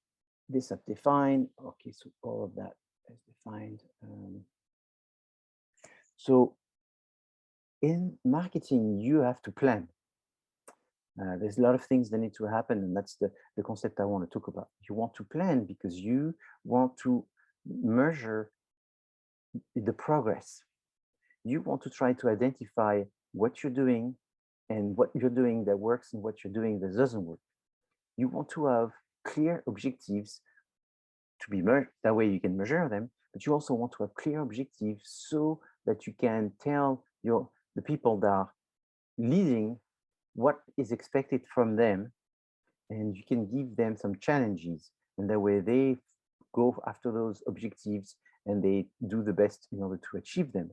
this I've defined. Okay, so all of that is defined. So in marketing, you have to plan. There's a lot of things that need to happen, and that's the concept I want to talk about. You want to plan because you want to measure the progress. You want to try to identify what you're doing and what you're doing that works and what you're doing that doesn't work. You want to have clear objectives to be measured. That way you can measure them, but you also want to have clear objectives so that you can tell the people that are leading what is expected from them, and you can give them some challenges, and that way they go after those objectives and they do the best in order to achieve them.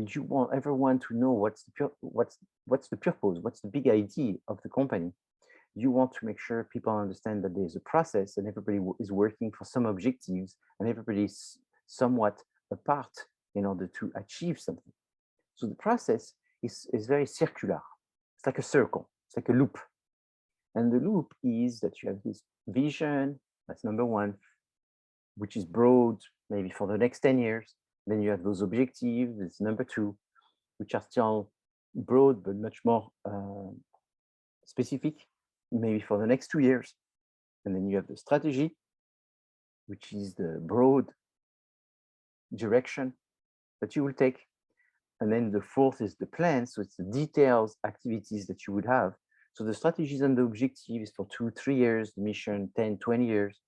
You want everyone to know what's the purpose, what's the big idea of the company. You want to make sure people understand that there's a process and everybody is working for some objectives and everybody is somewhat apart in order to achieve something. So the process is very circular. It's like a circle, it's like a loop. And the loop is that you have this vision, that's number one, which is broad, maybe for the next 10 years. Then you have those objectives, it's number two, which are still broad, but much more specific, maybe for the next 2 years. And then you have the strategy, which is the broad direction that you will take. And then the fourth is the plan. So it's the details, activities that you would have. So the strategies and the objectives for 2-3 years, the mission 10-20 years.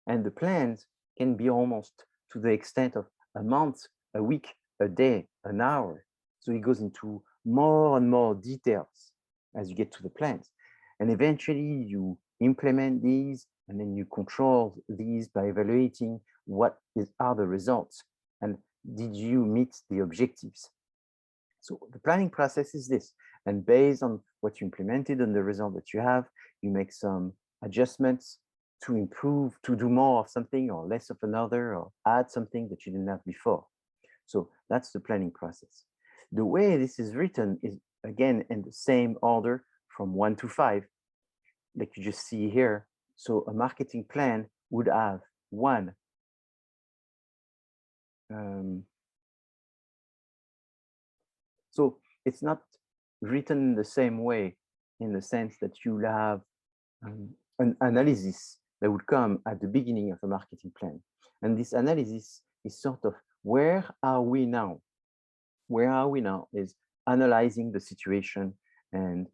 And the plans can be almost to the extent of a month, a week, a day, an hour. So it goes into more and more details as you get to the plans. And eventually you implement these, and then you control these by evaluating what are the results, and did you meet the objectives. So the planning process is this, and based on what you implemented and the result that you have, you make some adjustments to improve, to do more of something or less of another, or add something that you didn't have before. So that's the planning process. The way this is written is, again, in the same order from 1 to 5, like you just see here. So a marketing plan would have 1, so it's not written in the same way, in the sense that you have an analysis that would come at the beginning of a marketing plan. And this analysis is sort of, where are we now? Where are we now is analyzing the situation. And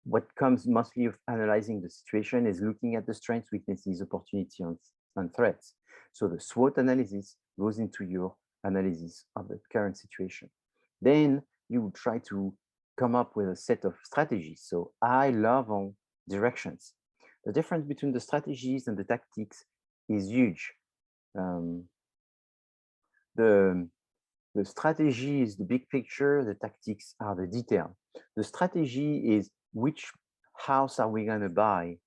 what comes mostly of analyzing the situation is looking at the strengths, weaknesses, opportunity, and threats. So the SWOT analysis goes into your analysis of the current situation. Then you try to come up with a set of strategies. So high-level directions. The difference between the strategies and the tactics is huge. The strategy is the big picture, the tactics are the detail. The strategy is which house are we going to buy,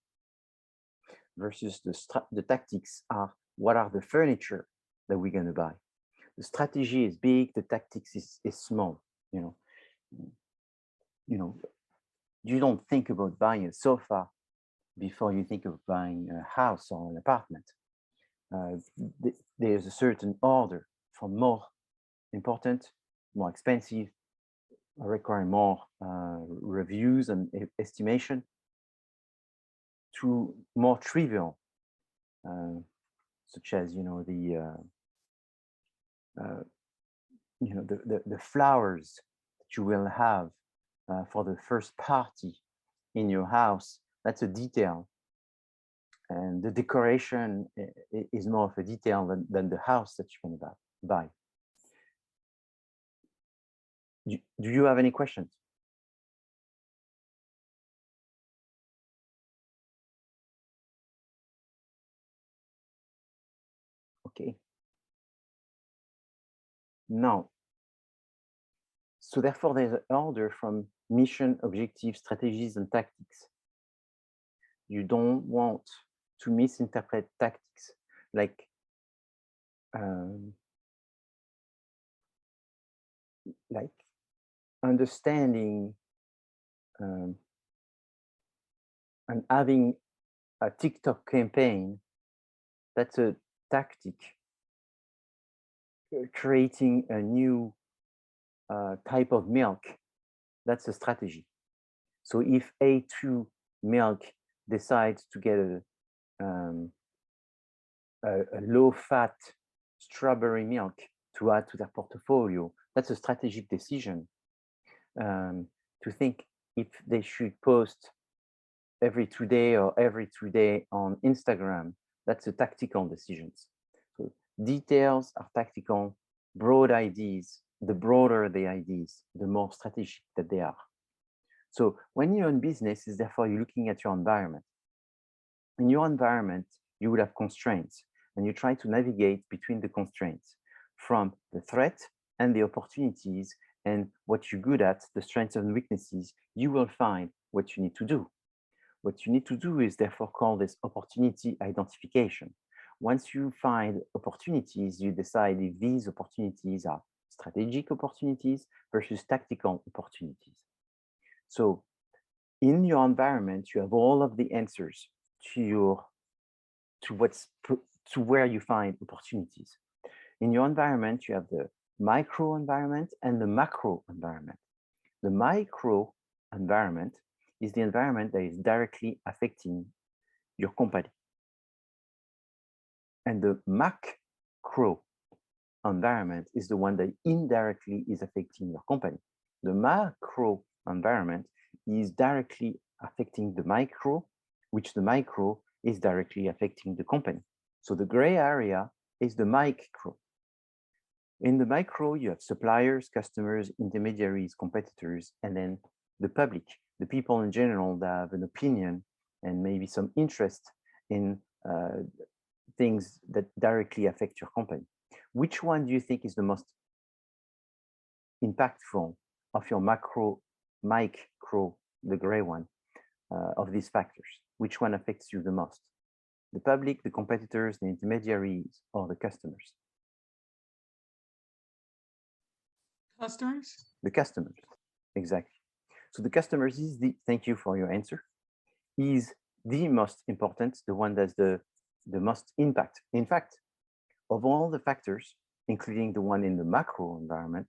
versus the tactics are what are the furniture that we're going to buy. The strategy is big, the tactics is small. You don't think about buying a sofa before you think of buying a house or an apartment. There's a certain order from more important, more expensive, requiring more reviews and estimation, to more trivial, such as the flowers that you will have for the first party in your house. That's a detail, and the decoration is more of a detail than the house that you're going to buy. Do you have any questions? Okay. Now, so therefore there's an order from mission, objective, strategies, and tactics. You don't want to misinterpret tactics, like understanding and having a TikTok campaign. That's a tactic. Creating a new type of milk, that's a strategy. So if A2 milk decides to get a low-fat strawberry milk to add to their portfolio, that's a strategic decision. To think if they should post every 2 days or every 3 days on Instagram, that's a tactical decision. So details are tactical, broad ideas, the broader the ideas, the more strategic that they are. So when you're in business, is therefore you're looking at your environment. In your environment, you will have constraints, and you try to navigate between the constraints from the threat and the opportunities, and what you're good at, the strengths and weaknesses. You will find what you need to do. What you need to do is therefore call this opportunity identification. Once you find opportunities, you decide if these opportunities are strategic opportunities versus tactical opportunities. So in your environment, you have all of the answers to where you find opportunities. In your environment, you have the micro environment and the macro environment. The micro environment is the environment that is directly affecting your company. And the macro environment is the one that indirectly is affecting your company. The macro environment is directly affecting the micro, which the micro is directly affecting the company. So the gray area is the micro. In the micro, you have suppliers, customers, intermediaries, competitors, and then the public, the people in general that have an opinion and maybe some interest in things that directly affect your company. Which one do you think is the most impactful of your macro, micro, the gray one, of these factors? Which one affects you the most? The public, the competitors, the intermediaries, or the customers? Customers? The customers, exactly. So the customers is the, thank you for your answer, is the most important, the one that's the most impact. In fact, of all the factors, including the one in the macro environment,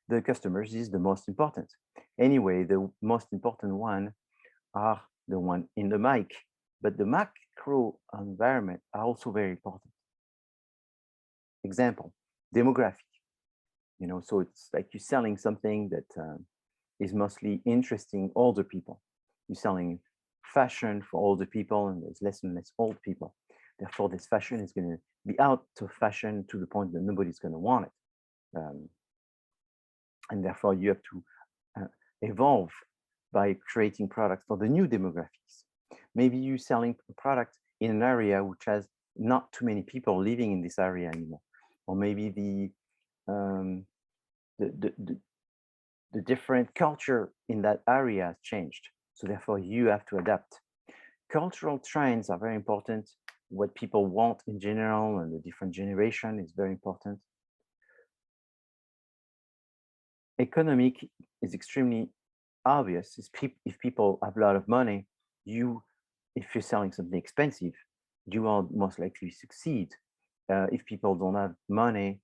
the customers is the most important. Anyway, the most important one are the one in the mic, but the macro environment are also very important. Example, demographic. You know, so it's like you're selling something that is mostly interesting older people. You're selling fashion for older people, and there's less and less old people. Therefore, this fashion is going to be out of fashion to the point that nobody's going to want it. And therefore, you have to evolve by creating products for the new demographics. Maybe you're selling a product in an area which has not too many people living in this area anymore. Or maybe the different culture in that area has changed. So therefore, you have to adapt. Cultural trends are very important. What people want in general and the different generation is very important. Economic is extremely obvious. If people have a lot of money, if you're selling something expensive, you will most likely succeed. If people don't have money,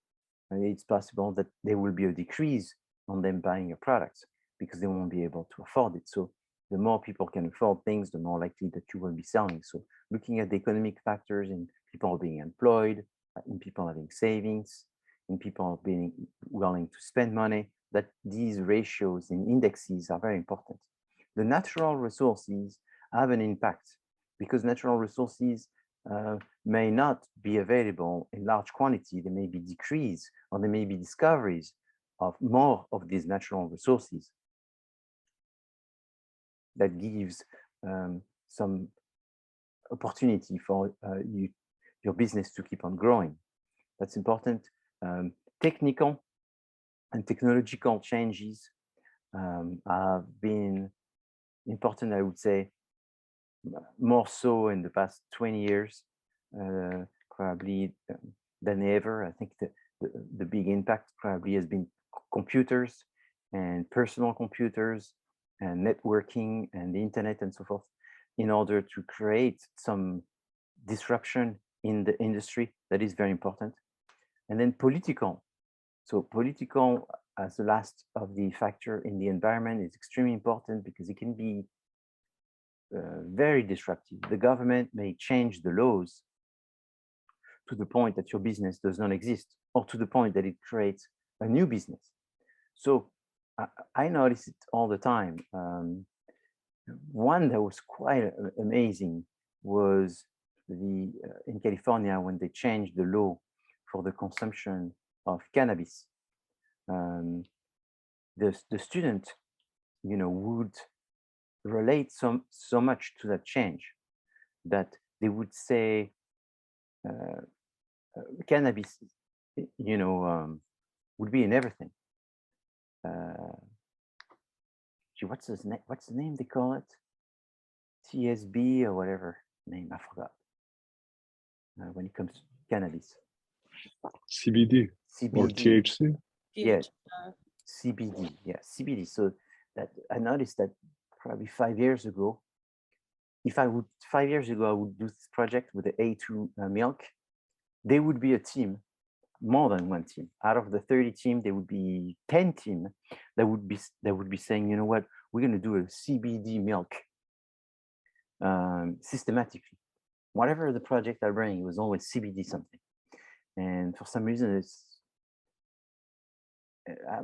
it's possible that there will be a decrease on them buying your products because they won't be able to afford it. So the more people can afford things, the more likely that you will be selling. So looking at the economic factors in people being employed, in people having savings, in people being willing to spend money, that these ratios and indexes are very important. The natural resources have an impact because natural resources may not be available in large quantity. There may be decrease, or there may be discoveries of more of these natural resources that gives some opportunity for your business to keep on growing. That's important. Technical and technological changes have been important, I would say, more so in the past 20 years, probably than ever. I think the big impact probably has been computers and personal computers and networking and the internet and so forth, in order to create some disruption in the industry. That is very important. And then political. So political as the last of the factor in the environment is extremely important because it can be very disruptive. The government may change the laws to the point that your business does not exist, or to the point that it creates a new business. So I notice it all the time. One that was quite amazing was in California when they changed the law for the consumption of cannabis. The student, would relate so much to that change that they would say cannabis, would be in everything. What's the name they call it? TSB or whatever name, I forgot. When it comes to cannabis. CBD or THC? Yeah, CBD. Yeah, CBD. So that I noticed that probably 5 years ago, I would do this project with the A2 milk, there would be a team, more than one team. Out of the 30 team, there would be 10 team that would be saying, you know what, we're going to do a CBD milk systematically. whatever the project I bring, it was always CBD something. And for some reason,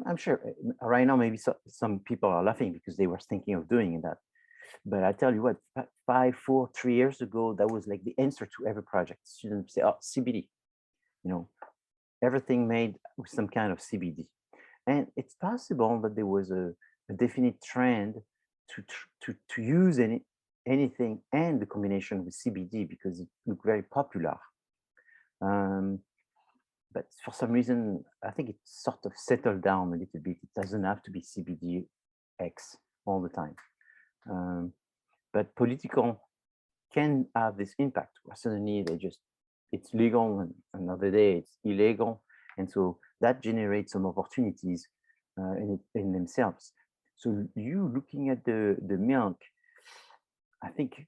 I'm sure right now, maybe some people are laughing because they were thinking of doing that. But I tell you what, 5, 4, 3 years ago, that was like the answer to every project. Students say, oh, CBD, everything made with some kind of CBD. And it's possible that there was a definite trend to use anything and the combination with CBD because it looked very popular. But for some reason, I think it sort of settled down a little bit. It doesn't have to be CBD-X all the time. But political can have this impact. Suddenly, it's legal, and another day it's illegal. And so that generates some opportunities in themselves. So you looking at the milk, I think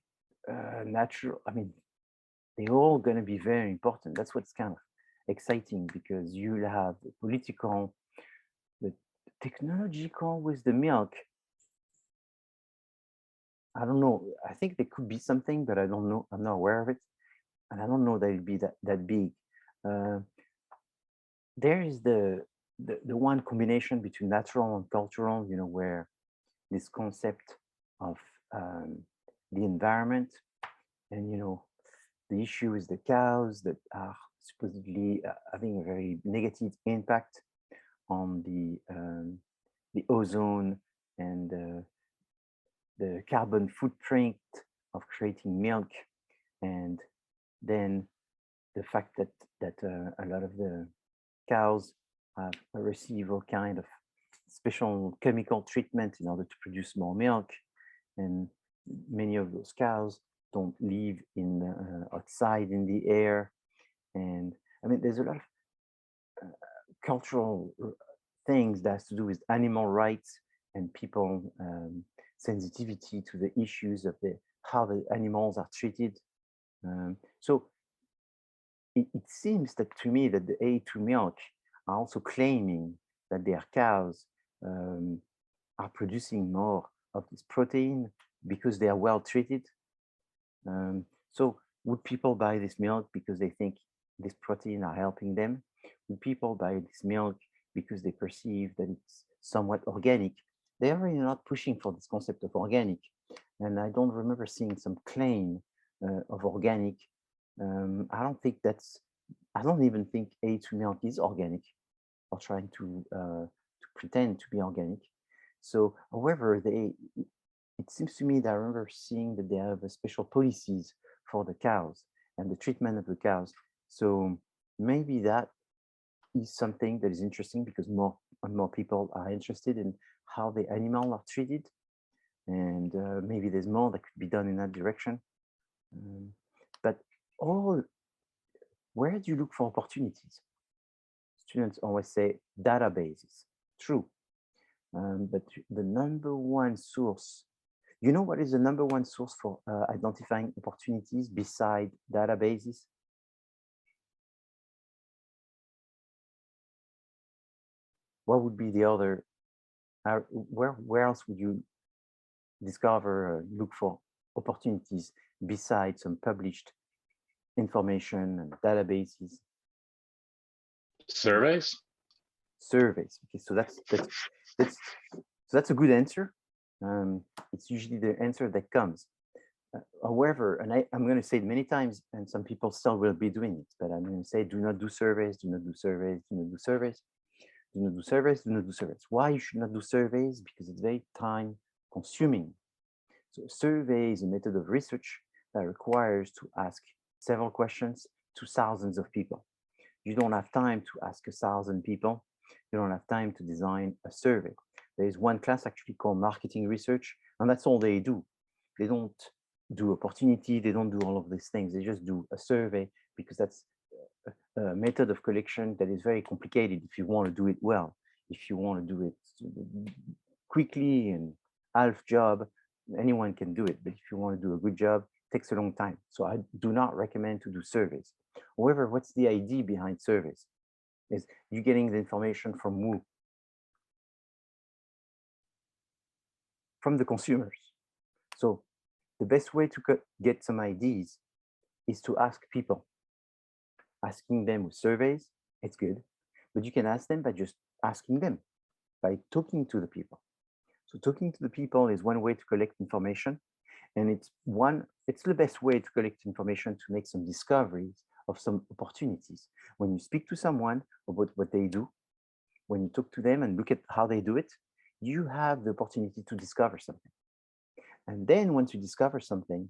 natural, they're all going to be very important. That's what's kind of exciting, because you have the political, the technological with the milk. I don't know. I think there could be something, but I don't know. I'm not aware of it. And I don't know that it'd be that big. There is the one combination between natural and cultural, where this concept of the environment and, the issue is the cows that are supposedly having a very negative impact on the ozone and the carbon footprint of creating milk, and then the fact that a lot of the cows have receive all kind of special chemical treatment in order to produce more milk, and many of those cows don't live in outside in the air. And there's a lot of cultural things that has to do with animal rights and people sensitivity to the issues of how the animals are treated. So it seems that to me that the A2 milk are also claiming that their cows are producing more of this protein because they are well treated. So would people buy this milk because they think this protein are helping them? Would people buy this milk because they perceive that it's somewhat organic? They're really not pushing for this concept of organic. And I don't remember seeing some claim of organic. I don't even think A2 milk is organic, or trying to pretend to be organic. So, however, it seems to me that I remember seeing that they have special policies for the cows and the treatment of the cows. So maybe that is something that is interesting, because more and more people are interested in how the animals are treated, and maybe there's more that could be done in that direction. But where do you look for opportunities? Students always say databases. True. But the number one source, what is the number one source for identifying opportunities beside databases? What would be the other, where else would you discover, look for opportunities besides some published information and databases? Surveys? Surveys. Okay, so that's a good answer. It's usually the answer that comes. However, and I'm going to say it many times, and some people still will be doing it, but I'm going to say, do not do surveys, do not do surveys, do not do surveys, do not do surveys, do not do surveys. Why you should not do surveys? Because it's very time consuming. So a survey is a method of research that requires to ask several questions to thousands of people. You don't have time to ask 1,000 people. You don't have time to design a survey. There is one class actually called marketing research, and that's all they do. They don't do opportunity. They don't do all of these things. They just do a survey, because that's a method of collection that is very complicated if you want to do it well. If you want to do it quickly and half job, anyone can do it. But if you want to do a good job, it takes a long time. So I do not recommend to do surveys. However, what's the idea behind surveys? Is you getting the information from who? From the consumers. So the best way to get some ideas is to ask people. Asking them with surveys, it's good, but you can ask them by just asking them, by talking to the people. So talking to the people is one way to collect information, and it's the best way to collect information to make some discoveries of some opportunities. When you speak to someone about what they do, when you talk to them and look at how they do it, you have the opportunity to discover something. And then once you discover something,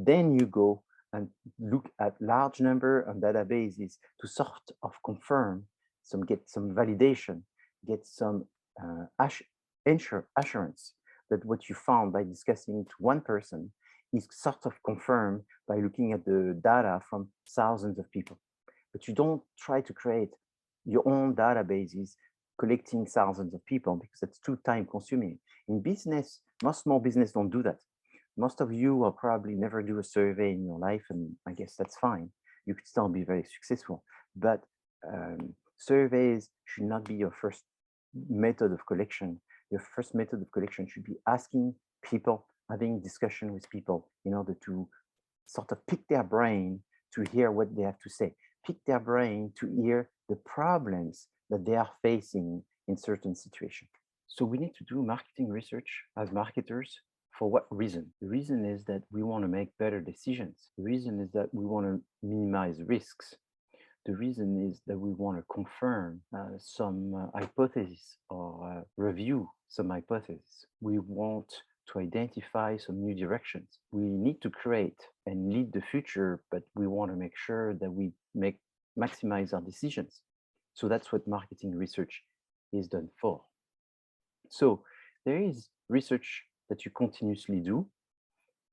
then you go and look at large number of databases to sort of confirm, get some validation, get some assurance that what you found by discussing to one person is sort of confirmed by looking at the data from thousands of people. But you don't try to create your own databases collecting thousands of people, because that's too time consuming. In business, most small business don't do that. Most of you will probably never do a survey in your life, and I guess that's fine. You could still be very successful, but surveys should not be your first method of collection. Your first method of collection should be asking people, having discussion with people in order to sort of pick their brain to hear what they have to say, pick their brain to hear the problems that they are facing in certain situations. So we need to do marketing research as marketers. For what reason? The reason is that we want to make better decisions. The reason is that we want to minimize risks. The reason is that we want to confirm some hypothesis or review some hypothesis. We want to identify some new directions. We need to create and lead the future, but we want to make sure that we maximize our decisions. So that's what marketing research is done for. So there is research that you continuously do,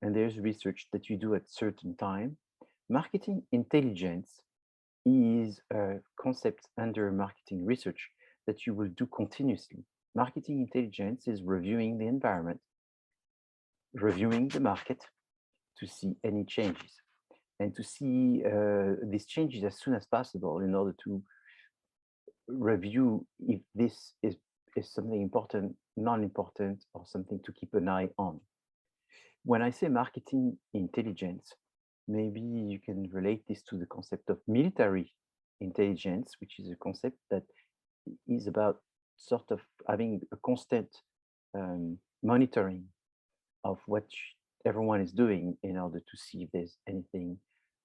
and there's research that you do at certain time. Marketing intelligence is a concept under marketing research that you will do continuously. Marketing intelligence is reviewing the environment, reviewing the market to see any changes, and to see these changes as soon as possible in order to review if this is something important, non-important, or something to keep an eye on. When I say marketing intelligence, maybe you can relate this to the concept of military intelligence, which is a concept that is about sort of having a constant monitoring of what everyone is doing in order to see if there's anything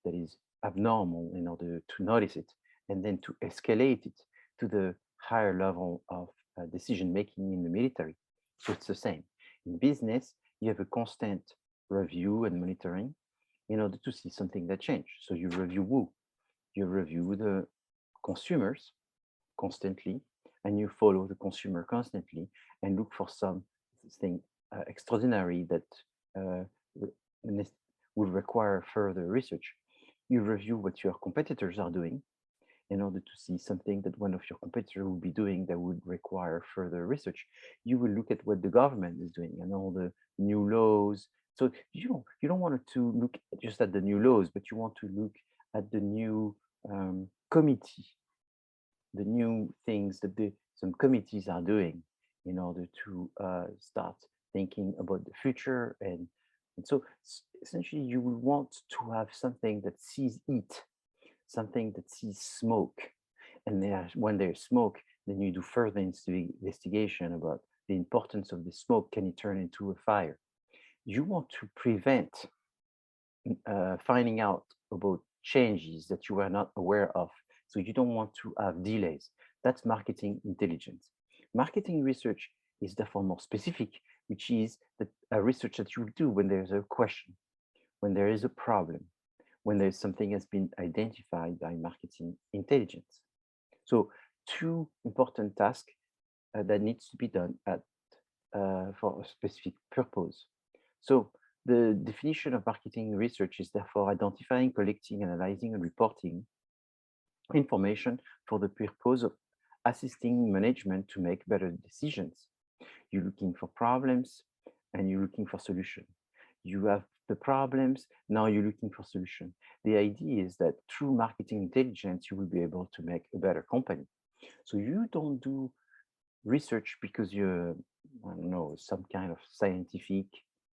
that is abnormal, in order to notice it, and then to escalate it to the higher level of decision-making in the military. So it's the same. In business, you have a constant review and monitoring in order to see something that changed. So you review who? You review the consumers constantly, and you follow the consumer constantly and look for something extraordinary that would require further research. You review what your competitors are doing in order to see something that one of your competitors will be doing that would require further research. You will look at what the government is doing and all the new laws. So you don't want to look just at the new laws, but you want to look at the new committee, the new things that some committees are doing in order to start thinking about the future. And so essentially you will want to have something that sees heat, something that sees smoke. And when there's smoke, then you do further investigation about the importance of the smoke. Can it turn into a fire? You want to prevent finding out about changes that you are not aware of. So you don't want to have delays. That's marketing intelligence. Marketing research is therefore more specific, which is a research that you do when there's a question, when there is a problem, when there's something has been identified by marketing intelligence. So two important tasks that needs to be done for a specific purpose. So the definition of marketing research is therefore identifying, collecting, analyzing, and reporting information for the purpose of assisting management to make better decisions. You're looking for problems and you're looking for solutions. You have the problems, now you're looking for solution. The idea is that through marketing intelligence, you will be able to make a better company. So you don't do research because you're, I don't know, some kind of scientific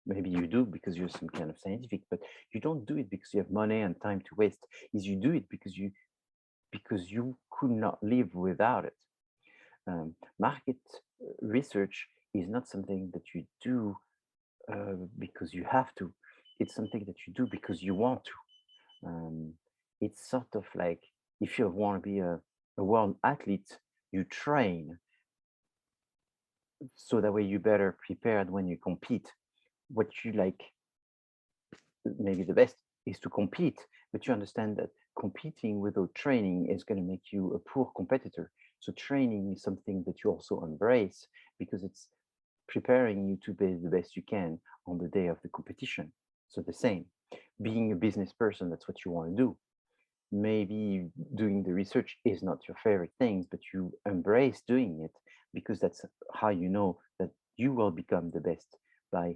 maybe you do because you're some kind of scientific, but you don't do it because you have money and time to waste. Is you do it because you could not live without it. Market research is not something that you do because you have to. It's something that you do because you want to. It's sort of like if you want to be a world athlete, you train so that way you're better prepared when you compete. What you like, maybe the best is to compete, but you understand that competing without training is going to make you a poor competitor. So training is something that you also embrace because it's preparing you to be the best you can on the day of the competition. So the same, being a business person, that's what you want to do. Maybe doing the research is not your favorite things, but you embrace doing it because that's how you know that you will become the best by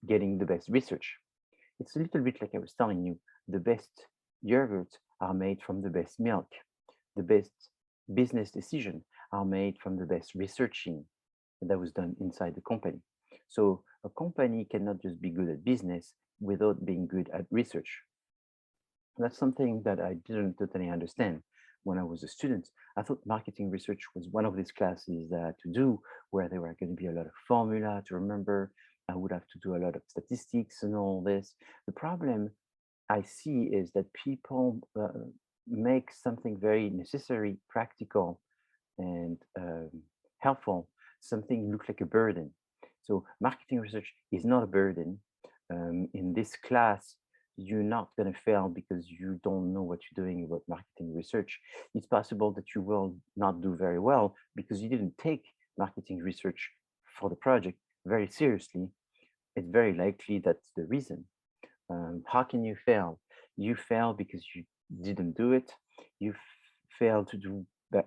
getting the best research. It's a little bit like I was telling you, the best yogurts are made from the best milk. The best business decisions are made from the best researching that was done inside the company. So a company cannot just be good at business without being good at research. That's something that I didn't totally understand when I was a student. I thought marketing research was one of these classes that I had to do where there were going to be a lot of formula to remember. I would have to do a lot of statistics and all this. The problem I see is that people make something very necessary, practical, and helpful, something look like a burden. So marketing research is not a burden. In this class, you're not going to fail because you don't know what you're doing about marketing research. It's possible that you will not do very well because you didn't take marketing research for the project very seriously. It's very likely that's the reason. How can you fail? You fail because you didn't do it. You fail to do that.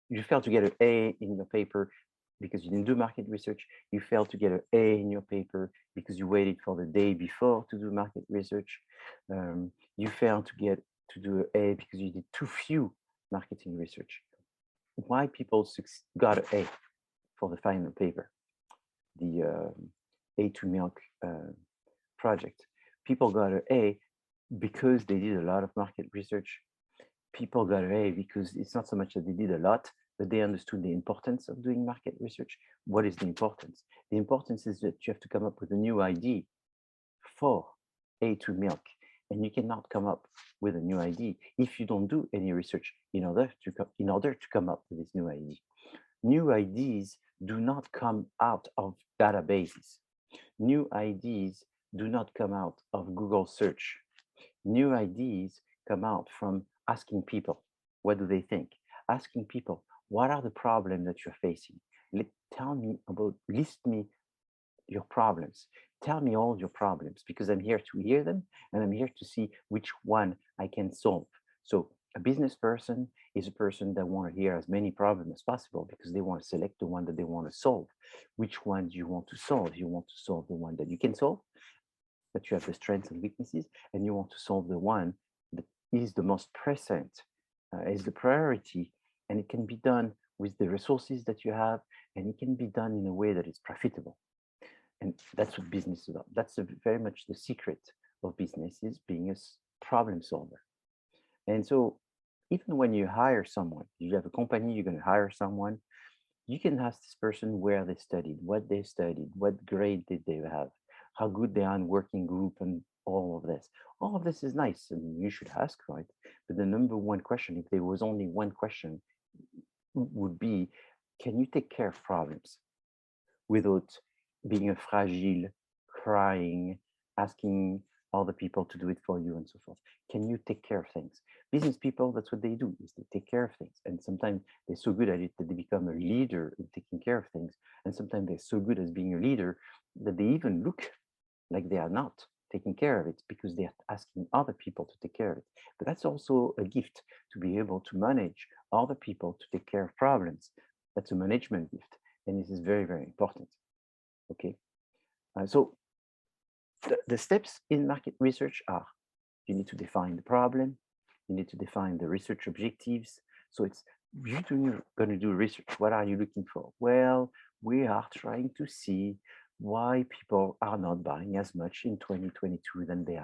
You fail to get an A in your paper because you didn't do market research. You fail to get an A in your paper because you waited for the day before to do market research. You fail to do an A because you did too few marketing research. Why people got an A for the final paper, the A2 Milk project. People got an A because they did a lot of market research. People got an A because it's not so much that they did a lot, but they understood the importance of doing market research. What is the importance? The importance is that you have to come up with a new ID for A2 Milk. And you cannot come up with a new ID if you don't do any research in order to come up with this new ID. New IDs do not come out of databases. New IDs do not come out of Google search. New IDs come out from asking people, what do they think? Asking people, what are the problems that you're facing? List me your problems. Tell me all your problems because I'm here to hear them and I'm here to see which one I can solve. So a business person is a person that want to hear as many problems as possible because they want to select the one that they want to solve. Which one do you want to solve? You want to solve the one that you can solve, that you have the strengths and weaknesses, and you want to solve the one that is the most present, is the priority, and it can be done with the resources that you have, and it can be done in a way that is profitable. And that's what business is about. That's very much the secret of business, is being a problem solver. And so even when you hire someone, you have a company, you're going to hire someone, you can ask this person where they studied, what grade did they have, how good they are in working group, and all of this. All of this is nice and you should ask, right? But the number one question, if there was only one question, would be, can you take care of problems without being a fragile, crying, asking other people to do it for you and so forth? Can you take care of things? Business people, that's what they do, is they take care of things. And sometimes they're so good at it that they become a leader in taking care of things. And sometimes they're so good as being a leader that they even look like they are not taking care of it because they're asking other people to take care of it. But that's also a gift, to be able to manage other people to take care of problems. That's a management gift. And this is very, very important. Okay. So the steps in market research are, you need to define the problem, you need to define the research objectives. So it's, you're going to do research. What are you looking for? Well, we are trying to see why people are not buying as much in 2022 than they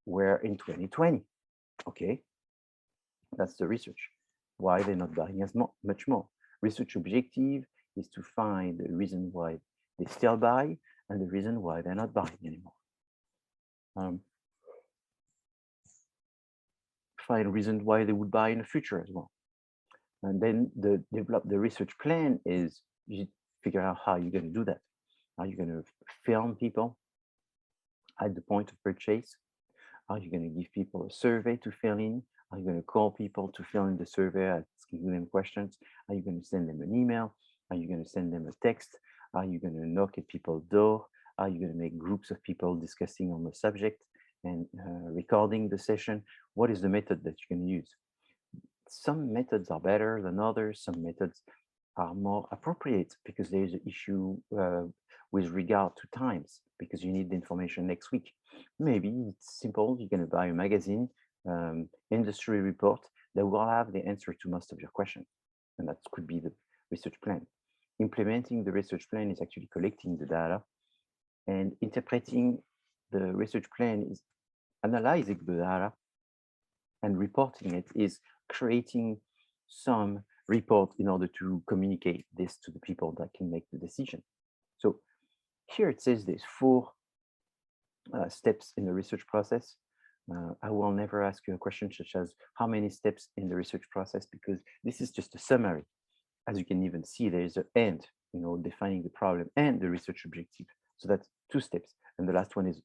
were in 2020. Okay, that's the research. Why they're not buying as much more. Research objective is to find the reason why they still buy and the reason why they're not buying anymore. Find reasons why they would buy in the future as well. And then develop the research plan is you figure out how you're going to do that. Are you going to film people at the point of purchase? Are you going to give people a survey to fill in? Are you going to call people to fill in the survey, asking them questions? Are you going to send them an email? Are you going to send them a text? Are you going to knock at people's door? Are you going to make groups of people discussing on the subject and recording the session? What is the method that you're going to use? Some methods are better than others. Some methods are more appropriate because there's an issue with regard to times, because you need the information next week. Maybe it's simple. You're going to buy a magazine, industry report that will have the answer to most of your questions. And that could be the research plan. Implementing the research plan is actually collecting the data, and interpreting the research plan is analyzing the data, and reporting it is creating some report in order to communicate this to the people that can make the decision. So here it says there's 4 steps in the research process. I will never ask you a question such as how many steps in the research process, because this is just a summary. As you can even see, there is an end, defining the problem and the research objective. So that's 2 steps. And the last one is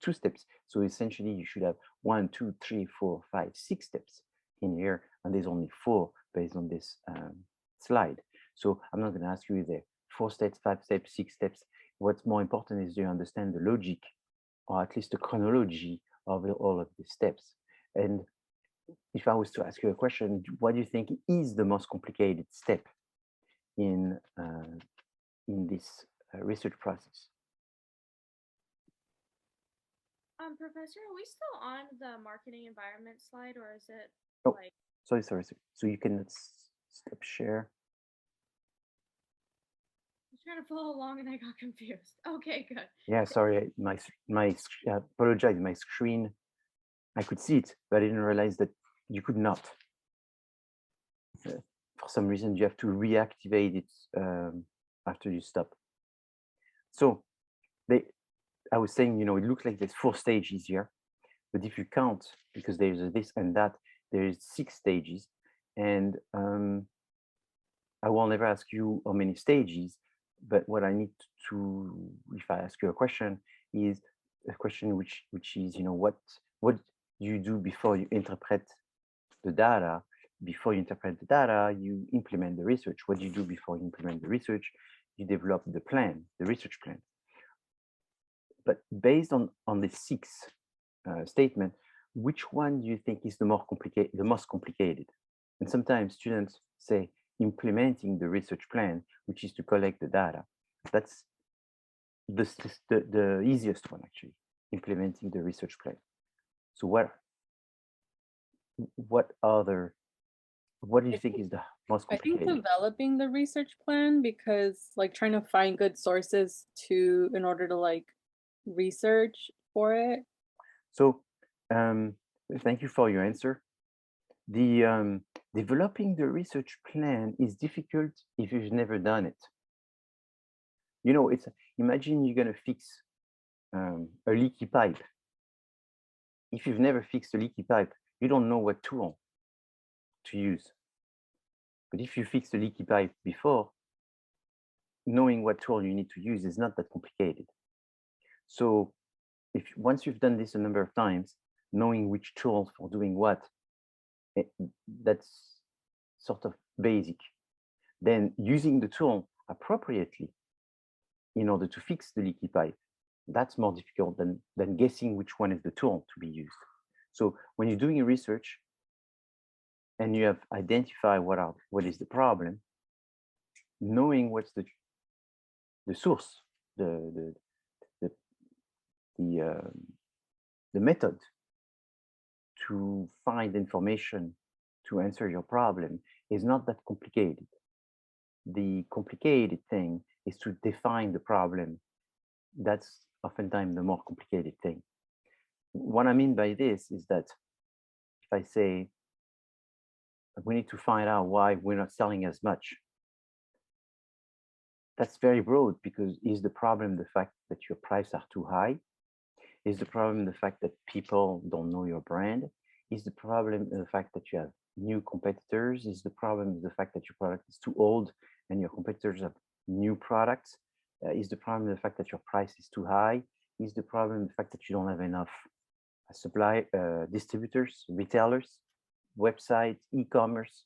2 steps. So essentially you should have 1, 2, 3, 4, 5, 6 steps in here. And there's only 4 based on this slide. So I'm not going to ask you there 4 steps, 5 steps, 6 steps. What's more important is you understand the logic, or at least the chronology of all of these steps. And if I was to ask you a question, what do you think is the most complicated step in this research process? Professor, are we still on the marketing environment slide, or is it like? Sorry. So you can stop share. I was trying to follow along and I got confused. Okay, good. Yeah, sorry, my apologize. My screen, I could see it, but I didn't realize that you could not. For some reason, you have to reactivate it after you stop. So I was saying, it looks like there's 4 stages here, but if you count, because there's this and that, there's 6 stages. And I will never ask you how many stages, but what I need to, if I ask you a question, is a question which is, what do you do before you interpret the data? Before you interpret the data, you implement the research. What do you do before you implement the research? You develop the plan, the research plan. But based on the 6 statement, which one do you think is the most complicated? And sometimes students say implementing the research plan, which is to collect the data. That's the easiest one, actually, implementing the research plan. So what do you think is the most complicated? I think developing the research plan, because like trying to find good sources in order to like research for it. So thank you for your answer. The developing the research plan is difficult if you've never done it. Imagine you're going to fix a leaky pipe. If you've never fixed a leaky pipe, you don't know what tool to use. But if you fix the leaky pipe before, knowing what tool you need to use is not that complicated. So once you've done this a number of times, knowing which tools for doing what, that's sort of basic. Then using the tool appropriately in order to fix the leaky pipe, that's more difficult than guessing which one is the tool to be used. So when you're doing a research and you have identified what is the problem, knowing what's the source, the method to find information to answer your problem is not that complicated. The complicated thing is to define the problem that's oftentimes the more complicated thing. What I mean by this is that if I say we need to find out why we're not selling as much, that's very broad, because is the problem the fact that your prices are too high? Is the problem the fact that people don't know your brand? Is the problem the fact that you have new competitors? Is the problem the fact that your product is too old and your competitors have new products? Is the problem the fact that your price is too high? Is the problem the fact that you don't have enough supply, distributors, retailers, websites, e-commerce?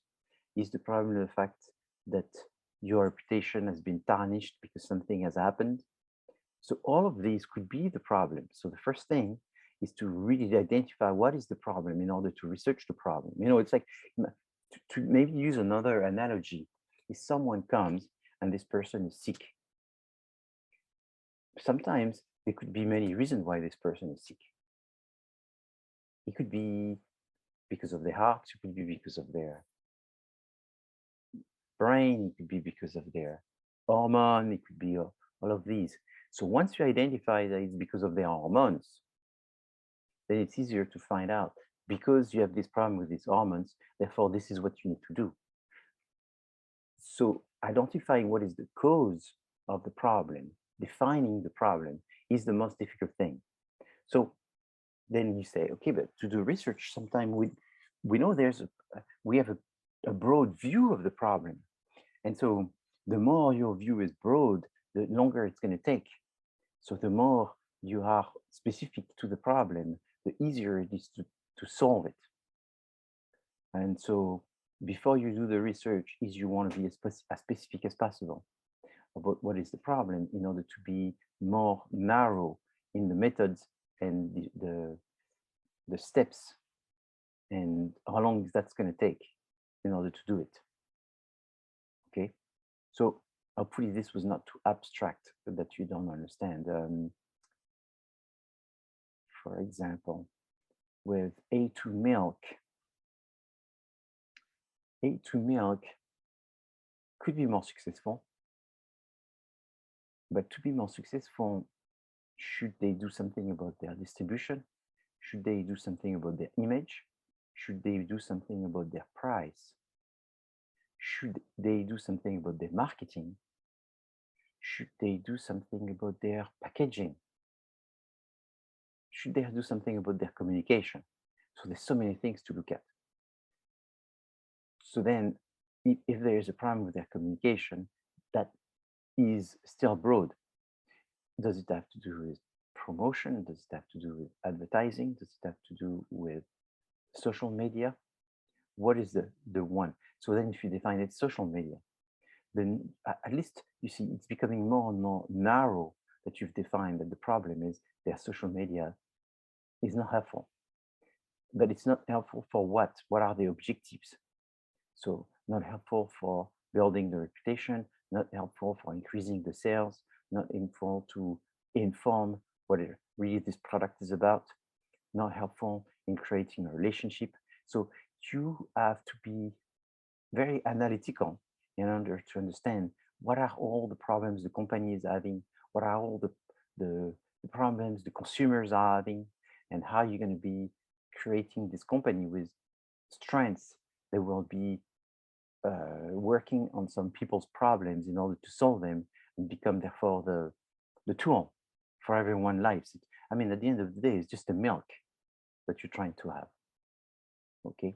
Is the problem the fact that your reputation has been tarnished because something has happened? So all of these could be the problem. So the first thing is to really identify what is the problem in order to research the problem. You know, it's like, to maybe use another analogy, if someone comes and this person is sick, sometimes there could be many reasons why this person is sick. It could be because of their heart, it could be because of their brain, it could be because of their hormone, it could be all of these. So once you identify that it's because of their hormones, then it's easier to find out, because you have this problem with these hormones, therefore this is what you need to do. So identifying what is the cause of the problem, defining the problem, is the most difficult thing. So then you say, okay, but to do research, sometimes we know we have a broad view of the problem. And so the more your view is broad, the longer it's going to take. So the more you are specific to the problem, the easier it is to solve it. And so before you do the research, you want to be as specific as possible about what is the problem, in order to be more narrow in the methods and the steps and how long that's going to take in order to do it. Okay, so hopefully this was not too abstract that you don't understand. For example, with A2 milk, A2 milk could be more successful, but to be more successful, should they do something about their distribution? Should they do something about their image? Should they do something about their price? Should they do something about their marketing? Should they do something about their packaging? Should they do something about their communication? So there's so many things to look at. So then if there is a problem with their communication, that is still broad. Does it have to do with promotion? Does it have to do with advertising? Does it have to do with social media? What is the one? So then if you define it social media, then at least you see it's becoming more and more narrow, that you've defined that the problem is their social media is not helpful. But it's not helpful for what? What are the objectives? So not helpful for building the reputation, not helpful for increasing the sales, not helpful to inform what really this product is about, not helpful in creating a relationship. So you have to be very analytical in order to understand what are all the problems the company is having, what are all the problems the consumers are having, and how you're going to be creating this company with strengths that will be working on some people's problems in order to solve them and become therefore the tool for everyone's lives. I mean, at the end of the day, it's just the milk that you're trying to have. Okay.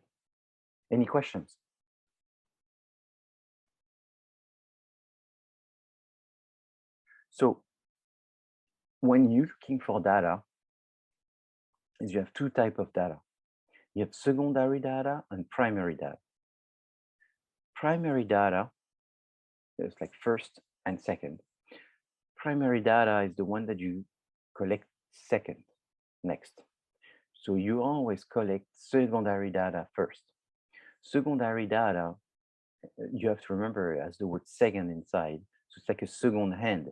Any questions? So when you're looking for data, is you have two types of data. You have secondary data and primary data. Primary data is like first and second. Primary data is the one that you collect next. So you always collect secondary data first. Secondary data, you have to remember it has the word second inside. So it's like a second hand.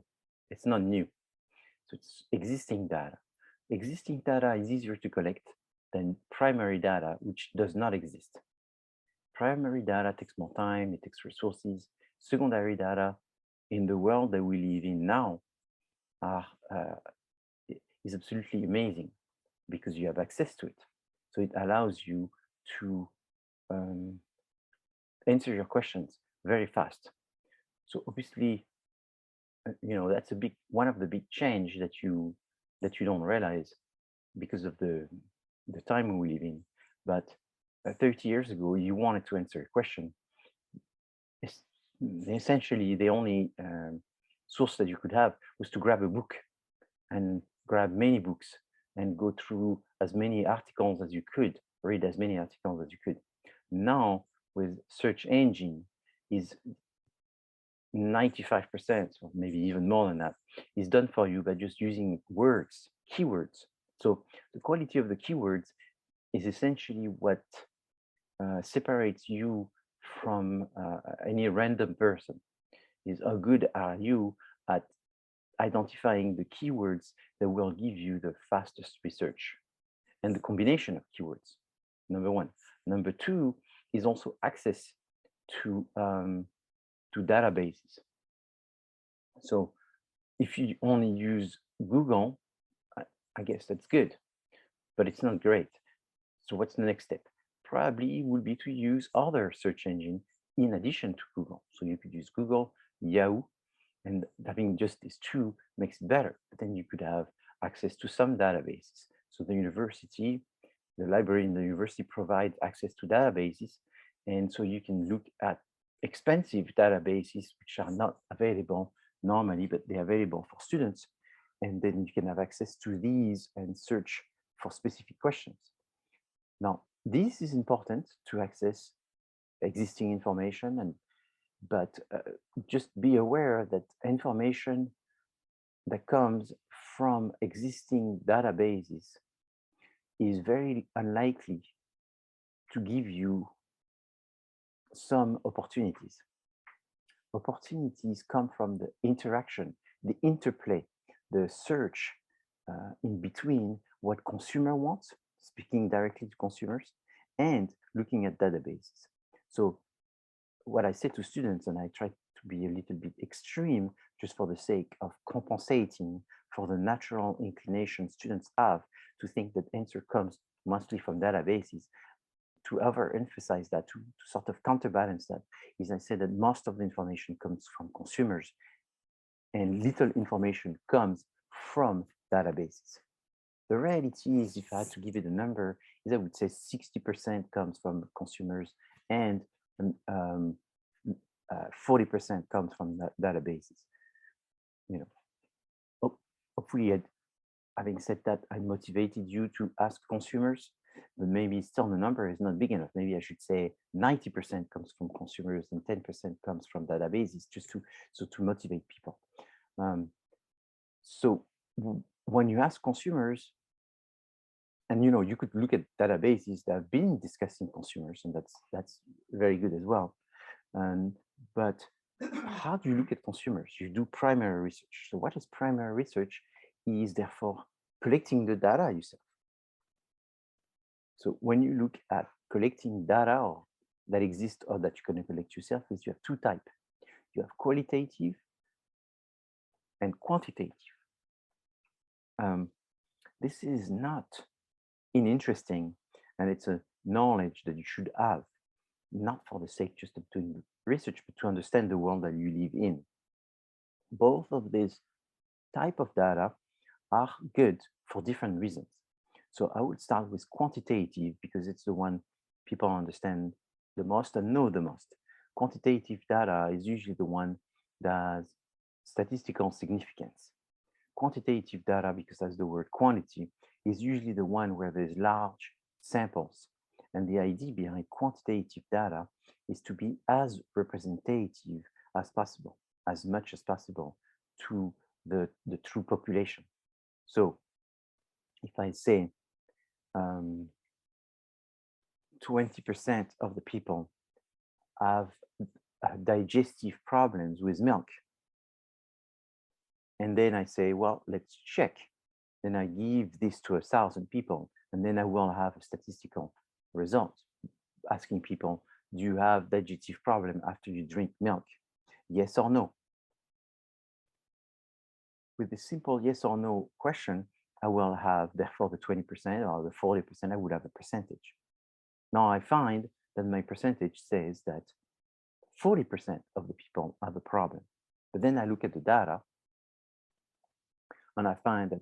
It's not new. So it's existing data. Existing data is easier to collect than primary data, which does not exist. Primary data takes more time, it takes resources. Secondary data, in the world that we live in now, are is absolutely amazing because you have access to it. So it allows you to answer your questions very fast. So obviously, that's one of the big change that you don't realize because of the time we live in. But 30 years ago, you wanted to answer a question. Essentially, the only source that you could have was to grab a book and grab many books and go through as many articles as you could, read as many articles as you could. Now, with search engine, is 95%, or maybe even more than that, is done for you by just using words, keywords. So the quality of the keywords is essentially what separates you from any random person. Is how good are you at identifying the keywords that will give you the fastest research and the combination of keywords, number one. Number two is also access to databases. So if you only use Google, I guess that's good, but it's not great. So what's the next step? Probably would be to use other search engine in addition to Google. So you could use Google, Yahoo, and having just these two makes it better. But then you could have access to some databases. So the university, the library in the university provides access to databases. And so you can look at expensive databases which are not available normally, but they're available for students. And then you can have access to these and search for specific questions. Now, this is important to access existing information, but just be aware that information that comes from existing databases is very unlikely to give you some opportunities. Opportunities come from the interaction, the interplay, the search in between what consumer wants, speaking directly to consumers, and looking at databases. So what I say to students, and I try to be a little bit extreme just for the sake of compensating for the natural inclination students have to think that answer comes mostly from databases, to overemphasize that, to sort of counterbalance that, is I say that most of the information comes from consumers and little information comes from databases. The reality is, if I had to give it a number, is I would say 60% comes from consumers and 40% comes from databases. Hopefully, having said that, I motivated you to ask consumers, but maybe still the number is not big enough. Maybe I should say 90% comes from consumers and 10% comes from databases, just to motivate people. So when you ask consumers, and you could look at databases that have been discussing consumers, and that's very good as well. But how do you look at consumers? You do primary research. So what is primary research? Is therefore collecting the data yourself. So when you look at collecting data or that exists or that you're going to collect yourself, is you have two types. You have qualitative and quantitative. This is not uninteresting, and it's a knowledge that you should have, not for the sake just of doing research, but to understand the world that you live in. Both of these type of data are good for different reasons. So I would start with quantitative because it's the one people understand the most and know the most. Quantitative data is usually the one that has statistical significance. Quantitative data, because that's the word quantity, is usually the one where there's large samples. And the idea behind quantitative data is to be as representative as possible, as much as possible, to the true population. So if I say 20% of the people have digestive problems with milk, and then I say, well, let's check. Then I give this to 1,000 people, and then I will have a statistical result asking people, do you have digestive problem after you drink milk? Yes or no? with the simple yes or no question, I will have therefore the 20% or the 40%, I would have a percentage. Now I find that my percentage says that 40% of the people have a problem. But then I look at the data and I find that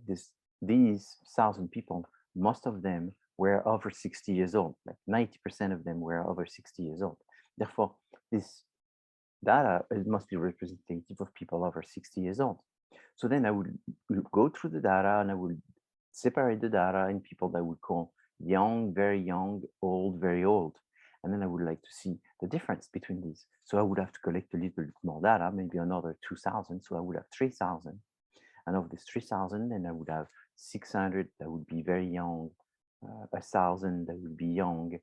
these 1,000 people, most of them were over 60 years old, like 90% of them were over 60 years old. Therefore, this data must be representative of people over 60 years old. So then I would go through the data and I would separate the data in people that I would call young, very young, old, very old. And then I would like to see the difference between these. So I would have to collect a little bit more data, maybe another 2,000. So I would have 3,000. And of this 3,000, then I would have 600 that would be very young, 1,000 that would be young,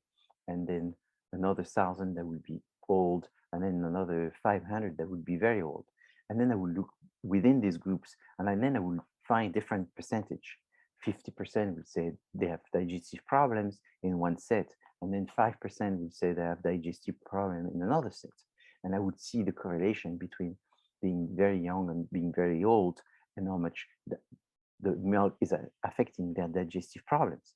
and then another 1,000 that would be old, and then another 500 that would be very old. And then I would look within these groups, and then I would find different percentage. 50% would say they have digestive problems in one set, and then 5% would say they have digestive problem in another set. And I would see the correlation between being very young and being very old, and how much the milk is affecting their digestive problems.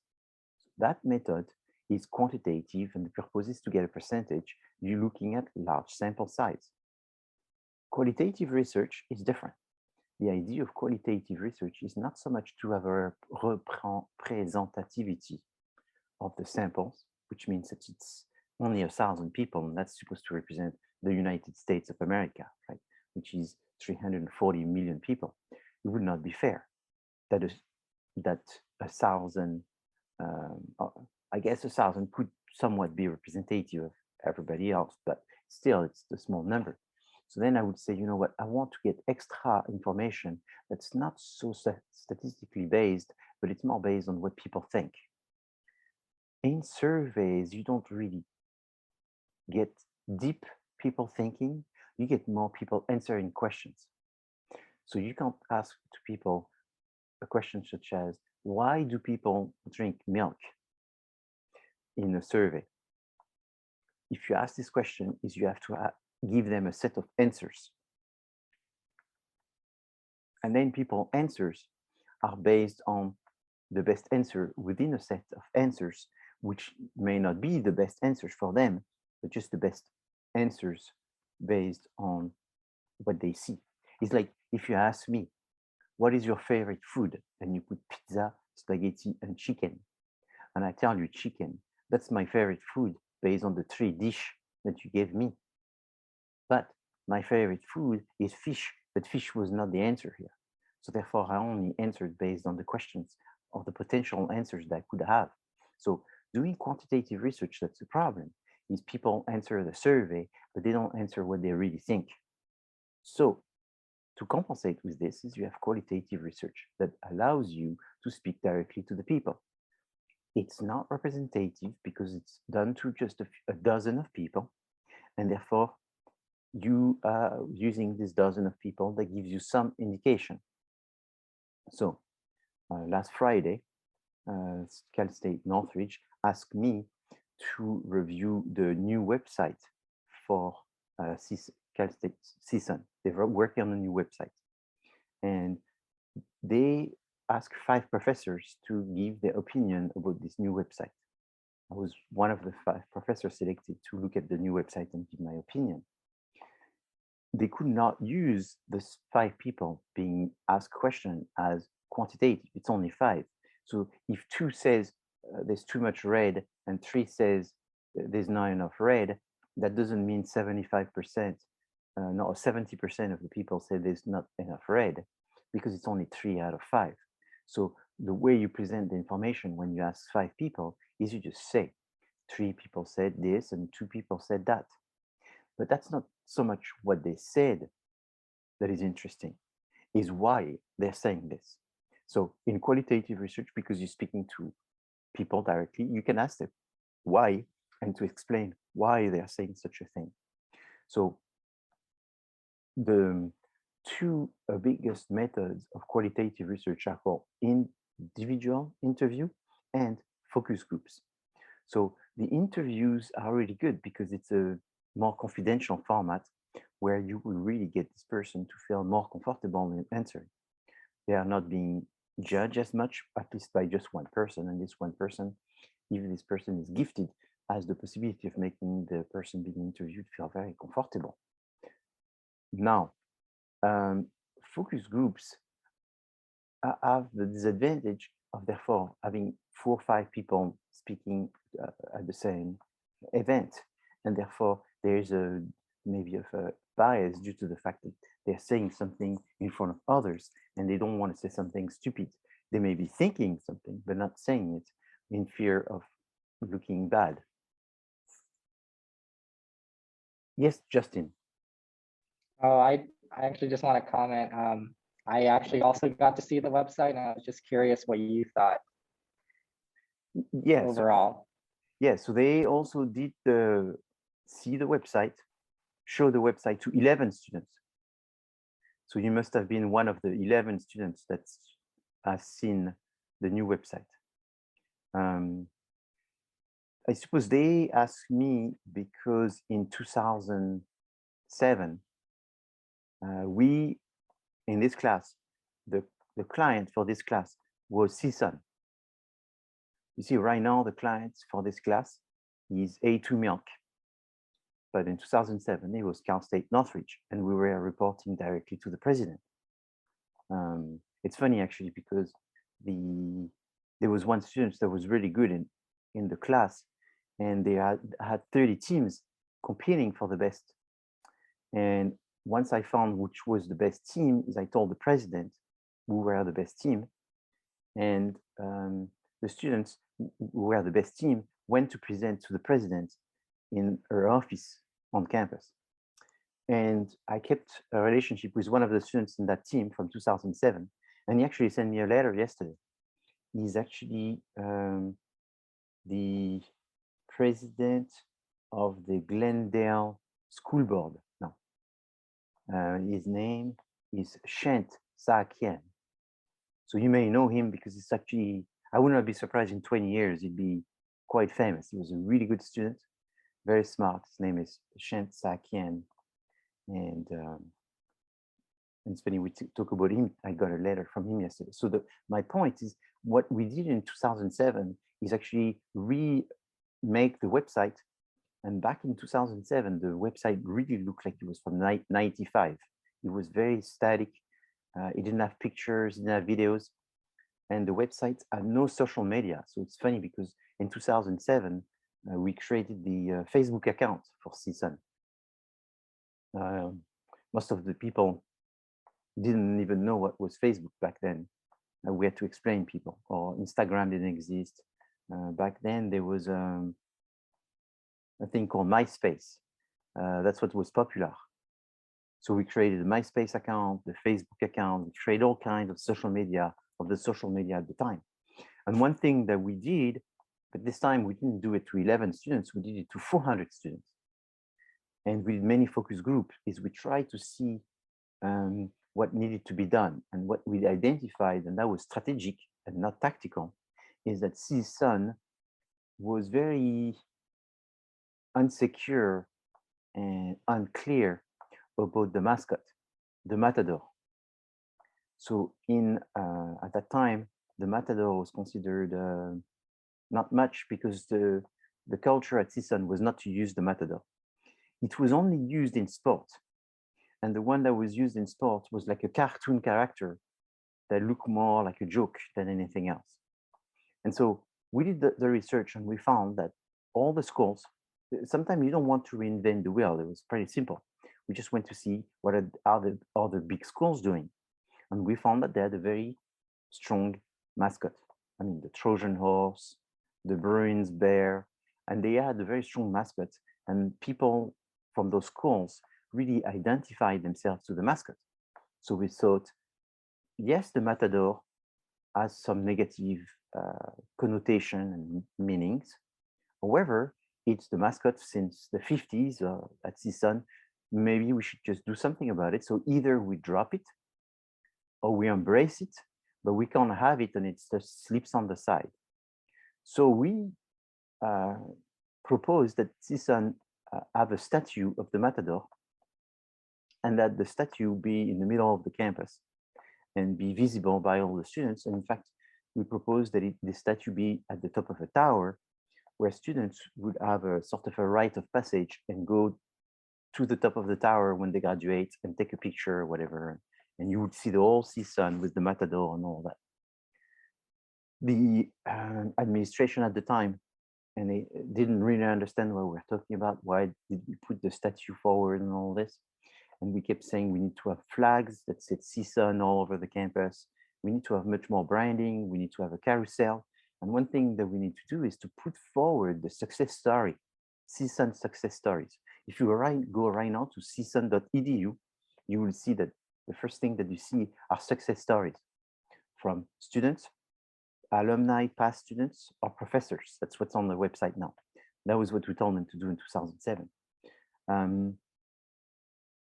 That method is quantitative, and the purpose is to get a percentage. You're looking at large sample size. Qualitative research is different. The idea of qualitative research is not so much to have a representativity of the samples, which means that it's only 1,000 people, and that's supposed to represent the United States of America, right? Which is 340 million people. It would not be fair that 1,000, I guess 1,000 could somewhat be representative of everybody else, but still it's a small number. So then I would say, you know what, I want to get extra information that's not so statistically based, but it's more based on what people think. In surveys, you don't really get deep people thinking, you get more people answering questions. So you can't ask to people a question such as, why do people drink milk in a survey? If you ask this question, is you have to give them a set of answers. And then people's answers are based on the best answer within a set of answers, which may not be the best answers for them, but just the best answers based on what they see. It's like if you ask me, what is your favorite food? And you put pizza, spaghetti, and chicken. And I tell you chicken, that's my favorite food based on the 3 dishes that you gave me. But my favorite food is fish, but fish was not the answer here. So therefore, I only answered based on the questions or the potential answers that I could have. So doing quantitative research, that's the problem, is people answer the survey, but they don't answer what they really think. So to compensate with this is you have qualitative research that allows you to speak directly to the people. It's not representative because it's done to just a dozen of people, and therefore you are using this dozen of people that gives you some indication. So last Friday, Cal State Northridge asked me to review the new website for Cal State CSUN. They were working on a new website, and they asked 5 professors to give their opinion about this new website. I was one of the 5 professors selected to look at the new website and give my opinion. They could not use those 5 people being asked questions as quantitative. It's only 5. So if 2 says there's too much red and 3 says there's not enough red, that doesn't mean 75%, no, 70% of the people say there's not enough red, because it's only 3 out of 5. So the way you present the information when you ask 5 people is you just say 3 people said this and 2 people said that. But that's not so much what they said that is interesting, is why they're saying this. So in qualitative research, because you're speaking to people directly, you can ask them why and to explain why they are saying such a thing. So the 2 biggest methods of qualitative research are called individual interview and focus groups. So the interviews are really good because it's a more confidential format where you will really get this person to feel more comfortable in answering. they are not being judged as much, at least by just one person. And this one person, if this person is gifted, has the possibility of making the person being interviewed feel very comfortable. Now, focus groups have the disadvantage of therefore having 4 or 5 people speaking at the same event, and therefore there is a maybe of a bias due to the fact that they're saying something in front of others and they don't want to say something stupid. They may be thinking something but not saying it in fear of looking bad. Yes, Justin. Oh, I actually just want to comment. I actually also got to see the website, and I was just curious what you thought Yes. overall. Yeah, so they also did see the website, show the website to 11 students. So you must have been one of the 11 students that has seen the new website. I suppose they asked me because in 2007, we, in this class, the client for this class was CSUN. You see, right now, the client for this class is A2 Milk. But in 2007, it was Cal State Northridge, and we were reporting directly to the president. It's funny, actually, because there was one student that was really good in the class, and they had 30 teams competing for the best. And once I found which was the best team, is I told the president who were the best team, and the students who were the best team went to present to the president in her office on campus. And I kept a relationship with one of the students in that team from 2007, and he actually sent me a letter yesterday. He's actually the president of the Glendale School Board now. His name is Shant Saakian. So you may know him because it's actually, I would not be surprised in 20 years, he'd be quite famous. He was a really good student, very smart. His name is Shant Saakian. And it's funny, we talk about him. I got a letter from him yesterday. So my point is, what we did in 2007 is actually remake the website. And back in 2007, the website really looked like it was from 95. It was very static. It didn't have pictures, it didn't have videos. And the website had no social media. So it's funny because in 2007, we created the Facebook account for CSUN. Most of the people didn't even know what was Facebook back then. We had to explain people, or Instagram didn't exist. Back then there was a thing called MySpace. That's what was popular. So we created a MySpace account, the Facebook account, we created all kinds of social media, at the time. And one thing that we did, but this time we didn't do it to 11 students, we did it to 400 students. And with many focus groups, is we tried to see what needed to be done. And what we identified, and that was strategic and not tactical, is that CSUN was very unsecure and unclear about the mascot, the matador. So at that time, the matador was considered not much because the culture at CSUN was not to use the matador. It was only used in sport. And the one that was used in sport was like a cartoon character that looked more like a joke than anything else. And so we did the research, and we found that all the schools, sometimes you don't want to reinvent the wheel. It was pretty simple. We just went to see what are the other big schools doing. And we found that they had a very strong mascot. I mean, the Trojan horse, the Bruins bear, and they had a very strong mascot. And people from those schools really identified themselves to the mascot. So we thought, yes, the matador has some negative connotation and meanings. However, it's the mascot since the 50s at CSUN. Maybe we should just do something about it. So either we drop it or we embrace it, but we can't have it and it just slips on the side. So we proposed that CSUN have a statue of the matador, and that the statue be in the middle of the campus. and be visible by all the students. And in fact, we propose that the statue be at the top of a tower, where students would have a sort of a rite of passage and go to the top of the tower when they graduate and take a picture or whatever. And you would see the whole CSUN with the Matador and all that. The administration at the time, and they didn't really understand what we're talking about. Why did we put the statue forward and all this? And we kept saying we need to have flags that said CSUN all over the campus. We need to have much more branding. We need to have a carousel. And one thing that we need to do is to put forward the success story, CSUN success stories. If you go right now to csun.edu, you will see that the first thing that you see are success stories from students, alumni, past students, or professors. That's what's on the website now. That was what we told them to do in 2007.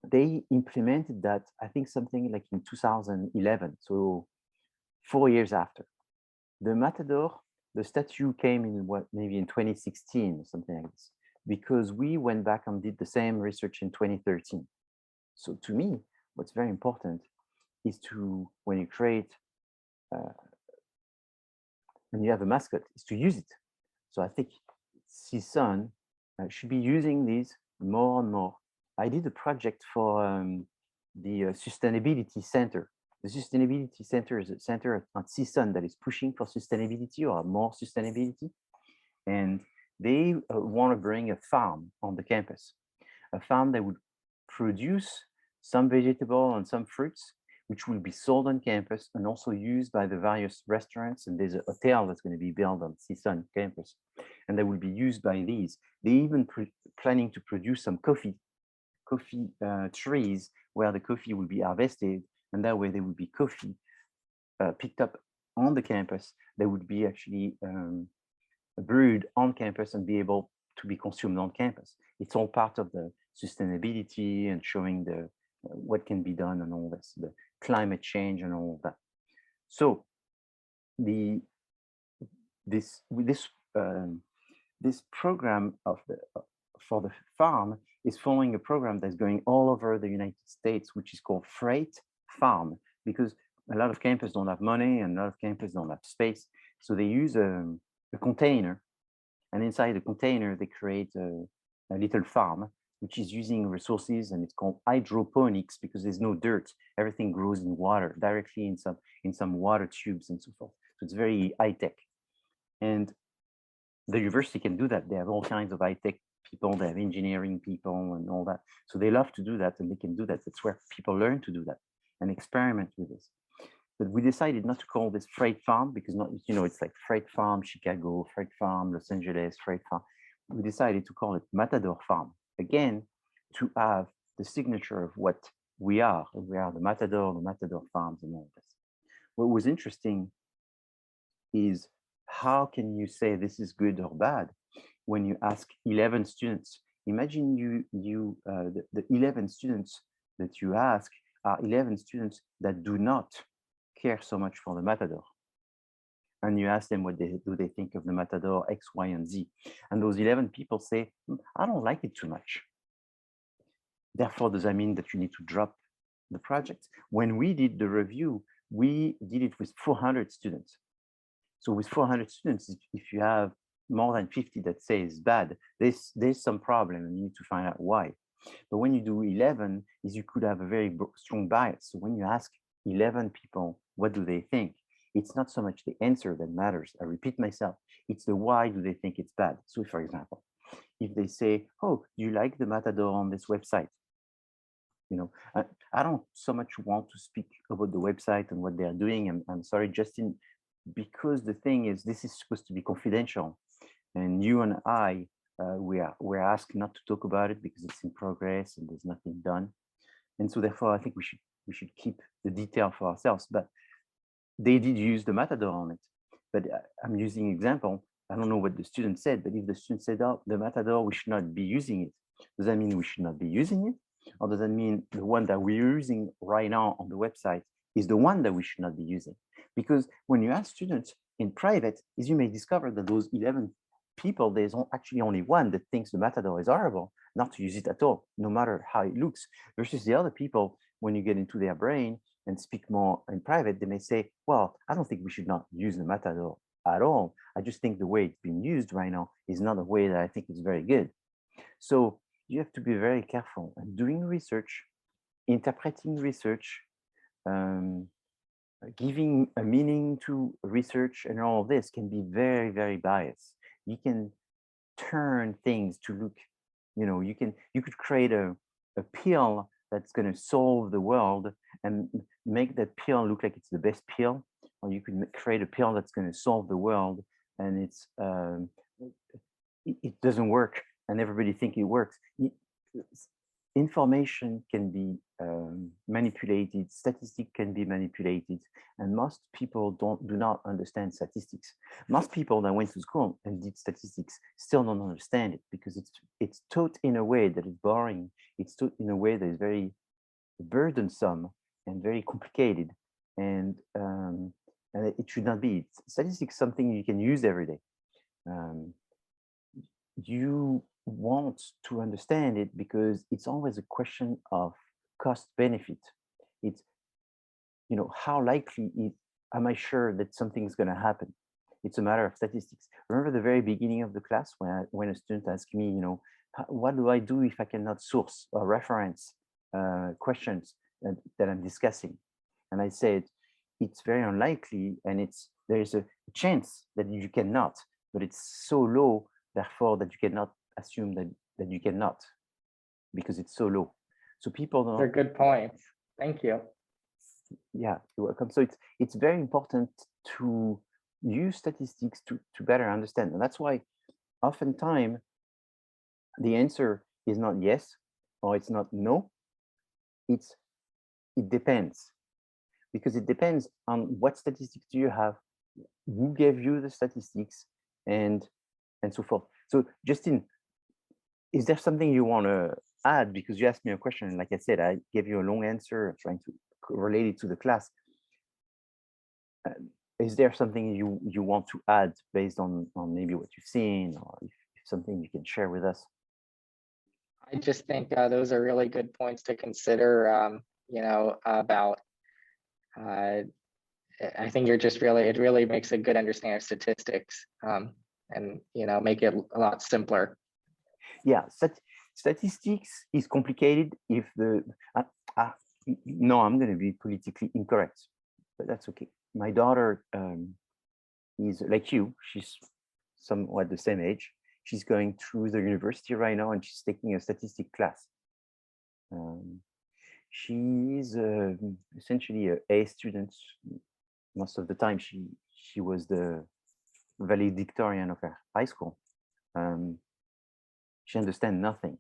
They implemented that, I think, something like in 2011, so 4 years after. The Matador, the statue came in maybe in 2016 or something like this, because we went back and did the same research in 2013. So to me, what's very important is to, when you create, when you have a mascot, is to use it. So I think CSUN should be using these more and more. I did a project for the Sustainability Center. The Sustainability Center is a center at CSUN that is pushing for sustainability or more sustainability. And they want to bring a farm on the campus, a farm that would produce some vegetable and some fruits, which will be sold on campus and also used by the various restaurants. And there's a hotel that's going to be built on CSUN campus, and that will be used by these. They even planning to produce some coffee trees where the coffee will be harvested, and that way there will be coffee picked up on the campus that would be actually brewed on campus and be able to be consumed on campus. It's all part of the sustainability and showing the what can be done and all this, the climate change and all that. So this program for the farm is following a program that's going all over the United States, which is called Freight Farm, because a lot of campuses don't have money and a lot of campuses don't have space. So they use a container, and inside the container, they create a little farm, which is using resources, and it's called hydroponics because there's no dirt. Everything grows in water, directly in some water tubes and so forth. So it's very high tech. And the university can do that. They have all kinds of high tech people, they have engineering people and all that. So they love to do that, and they can do that. That's where people learn to do that and experiment with this. But we decided not to call this Freight Farm because it's like Freight Farm Chicago, Freight Farm Los Angeles, Freight Farm. We decided to call it Matador Farm, again, to have the signature of what we are. We are the Matador Farms and all this. What was interesting is how can you say this is good or bad when you ask 11 students? Imagine the 11 students that you ask are 11 students that do not care so much for the Matador. And you ask them what do they think of the Matador X, Y, and Z. And those 11 people say, I don't like it too much. Therefore, does that mean that you need to drop the project? When we did the review, we did it with 400 students. So with 400 students, if you have more than 50 that say it's bad, there's some problem and you need to find out why. But when you do 11, you could have a very strong bias. So when you ask 11 people, what do they think? It's not so much the answer that matters. I repeat myself. It's the why do they think it's bad. So for example, if they say, oh, do you like the Matador on this website? I don't so much want to speak about the website and what they're doing. I'm sorry, Justin, because the thing is, this is supposed to be confidential. And you and I, we're asked not to talk about it because it's in progress and there's nothing done. And so therefore, I think we should keep the detail for ourselves. But they did use the Matador on it. But I'm using example. I don't know what the student said, but if the student said, oh, the Matador, we should not be using it. Does that mean we should not be using it? Or does that mean the one that we're using right now on the website is the one that we should not be using? Because when you ask students in private, you may discover that those 11 people, there's actually only one that thinks the Matador is horrible, not to use it at all, no matter how it looks, versus the other people, when you get into their brain, and speak more in private, they may say, well, I don't think we should not use the Matador at all. I just think the way it's being used right now is not a way that I think is very good. So you have to be very careful. And doing research, interpreting research, giving a meaning to research and all of this can be very, very biased. You can turn things to look, you could create a pill that's going to solve the world and make that pill look like it's the best pill, or you could create a pill that's going to solve the world and it doesn't work and everybody think it works. Information can be manipulated, statistics can be manipulated, and most people do not understand statistics. Most people that went to school and did statistics still don't understand it because it's taught in a way that is boring. It's taught in a way that is very burdensome and very complicated, and it should not be. Statistics is something you can use every day. You want to understand it because it's always a question of cost benefit. It's, how likely am I sure that something's going to happen? It's a matter of statistics. Remember the very beginning of the class when a student asked me, what do I do if I cannot source or reference questions that I'm discussing? And I said, it's very unlikely, and there's a chance that you cannot, but it's so low, therefore, that you cannot assume that you cannot, because it's so low. So people don't. They're good points. Thank you. Yeah, you're welcome. So it's very important to use statistics to better understand, and that's why oftentimes the answer is not yes or it's not no. It depends, because it depends on what statistics do you have, who gave you the statistics, and so forth. So Justin, is there something you want to add? Because you asked me a question, and like I said, I gave you a long answer trying to relate it to the class. Is there something you want to add based on maybe what you've seen, or if something you can share with us? I just think those are really good points to consider, about, I think it really makes a good understanding of statistics, and, make it a lot simpler. Yeah, statistics is complicated if no, I'm going to be politically incorrect, but that's okay. My daughter is like you. She's somewhat the same age. She's going through the university right now, and she's taking a statistics class. She's essentially an A student. Most of the time, she was the valedictorian of her high school. She understands nothing.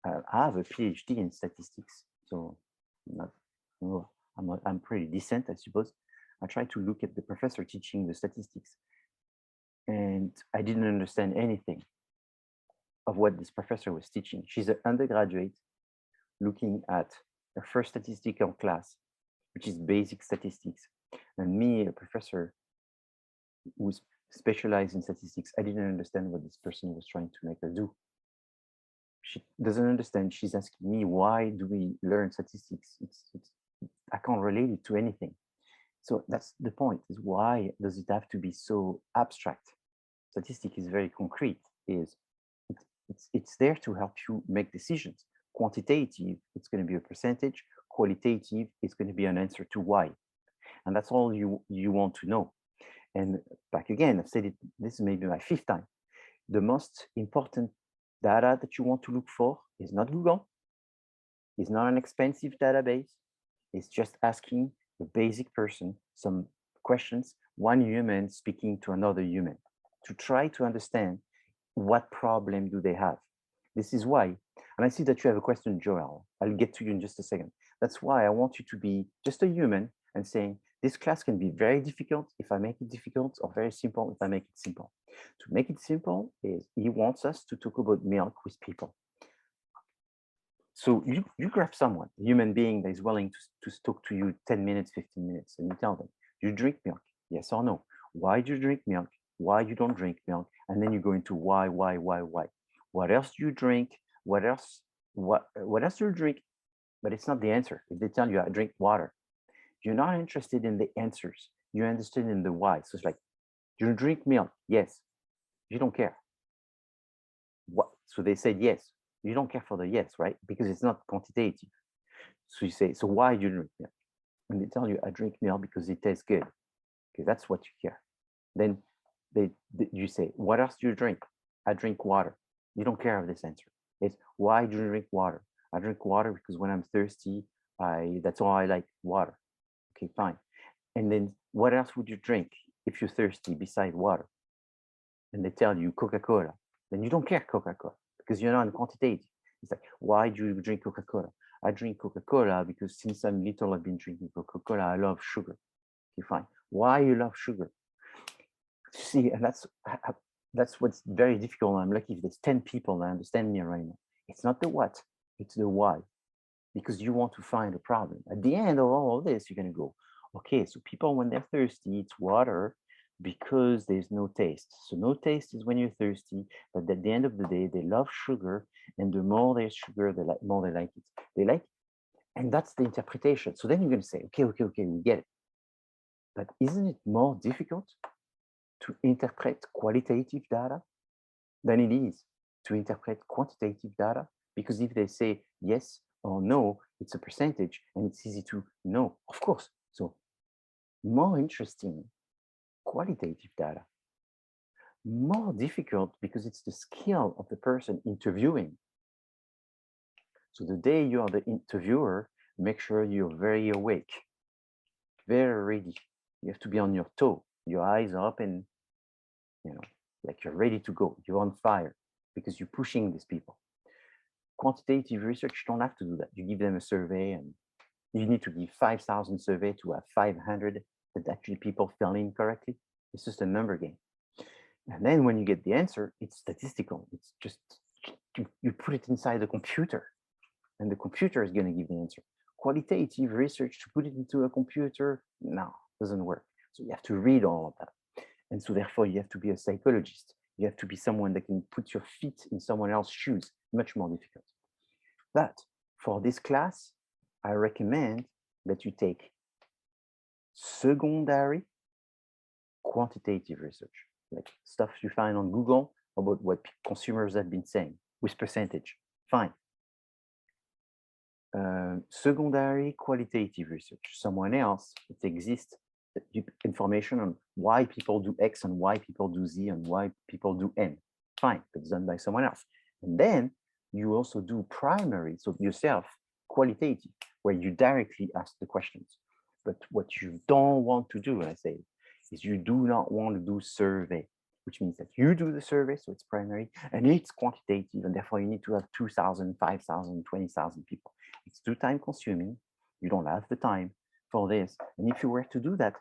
I have a PhD in statistics, so I'm pretty decent, I suppose. I tried to look at the professor teaching the statistics, and I didn't understand anything of what this professor was teaching. She's an undergraduate looking at her first statistical class, which is basic statistics. And me, a professor who's specialized in statistics, I didn't understand what this person was trying to make her do. She doesn't understand. She's asking me, why do we learn statistics? I can't relate it to anything. So that's the point, is why does it have to be so abstract? Statistics is very concrete. It's there to help you make decisions. Quantitative, it's going to be a percentage. Qualitative, it's going to be an answer to why. And that's all you want to know. And back again, I've said it, this is maybe my 5th time. The most important data that you want to look for is not Google. It's not an expensive database. It's just asking the basic person some questions, one human speaking to another human, to try to understand what problem do they have. This is why, and I see that you have a question, Joel. I'll get to you in just a second. That's why I want you to be just a human and saying, this class can be very difficult if I make it difficult, or very simple if I make it simple. To make it simple is he wants us to talk about milk with people. So you grab someone, a human being that is willing to talk to you 10 minutes, 15 minutes, and you tell them, you drink milk, yes or no? Why do you drink milk? Why you don't drink milk? And then you go into why? What else do you drink? What else do you drink? But it's not the answer. If they tell you I drink water, you're not interested in the answers. You're interested in the why. So it's like, do you drink milk? Yes. You don't care. What? So they said yes. You don't care for the yes, right? Because it's not quantitative. So you say, so why do you drink milk? And they tell you, I drink milk because it tastes good. Okay, that's what you care. Then you say, what else do you drink? I drink water. You don't care of this answer. It's why do you drink water? I drink water because when I'm thirsty, that's all I like, water. Okay, fine. And then what else would you drink if you're thirsty beside water? And they tell you Coca-Cola. Then you don't care Coca-Cola because you're not quantitative. It's like, why do you drink Coca-Cola? I drink Coca-Cola because since I'm little, I've been drinking Coca-Cola. I love sugar. Okay, fine. Why you love sugar? See, and that's what's very difficult. I'm lucky if there's 10 people that understand me right now. It's not the what, it's the why. Because you want to find a problem. At the end of all of this, you're going to go, okay, so people, when they're thirsty, it's water because there's no taste. So no taste is when you're thirsty, but at the end of the day, they love sugar, and the more there's sugar, the more they like it. They like it. And that's the interpretation. So then you're going to say, okay, we get it. But isn't it more difficult to interpret qualitative data than it is to interpret quantitative data? Because if they say yes or no, it's a percentage and it's easy to know, of course. So more interesting, qualitative data. More difficult because it's the skill of the person interviewing. So the day you are the interviewer, make sure you're very awake, very ready. You have to be on your toe, your eyes are open, like you're ready to go, you're on fire because you're pushing these people. Quantitative research, you don't have to do that. You give them a survey and you need to give 5,000 survey to have 500 that actually people fill in correctly. It's just a number game. And then when you get the answer, it's statistical. It's just, you put it inside the computer and the computer is going to give the answer. Qualitative research, to put it into a computer, no, doesn't work. So you have to read all of that. And so therefore you have to be a psychologist. You have to be someone that can put your feet in someone else's shoes, much more difficult. But for this class, I recommend that you take secondary quantitative research, like stuff you find on Google about what consumers have been saying with percentage, fine. Secondary qualitative research, someone else, it exists, information on why people do X and why people do Z and why people do N, fine, it's done by someone else. And then you also do primary, so yourself, qualitative, where you directly ask the questions. But what you don't want to do, I say, is you do not want to do survey, which means that you do the survey, so it's primary, and it's quantitative, and therefore you need to have 2,000, 5,000, 20,000 people. It's too time consuming. You don't have the time for this. And if you were to do that,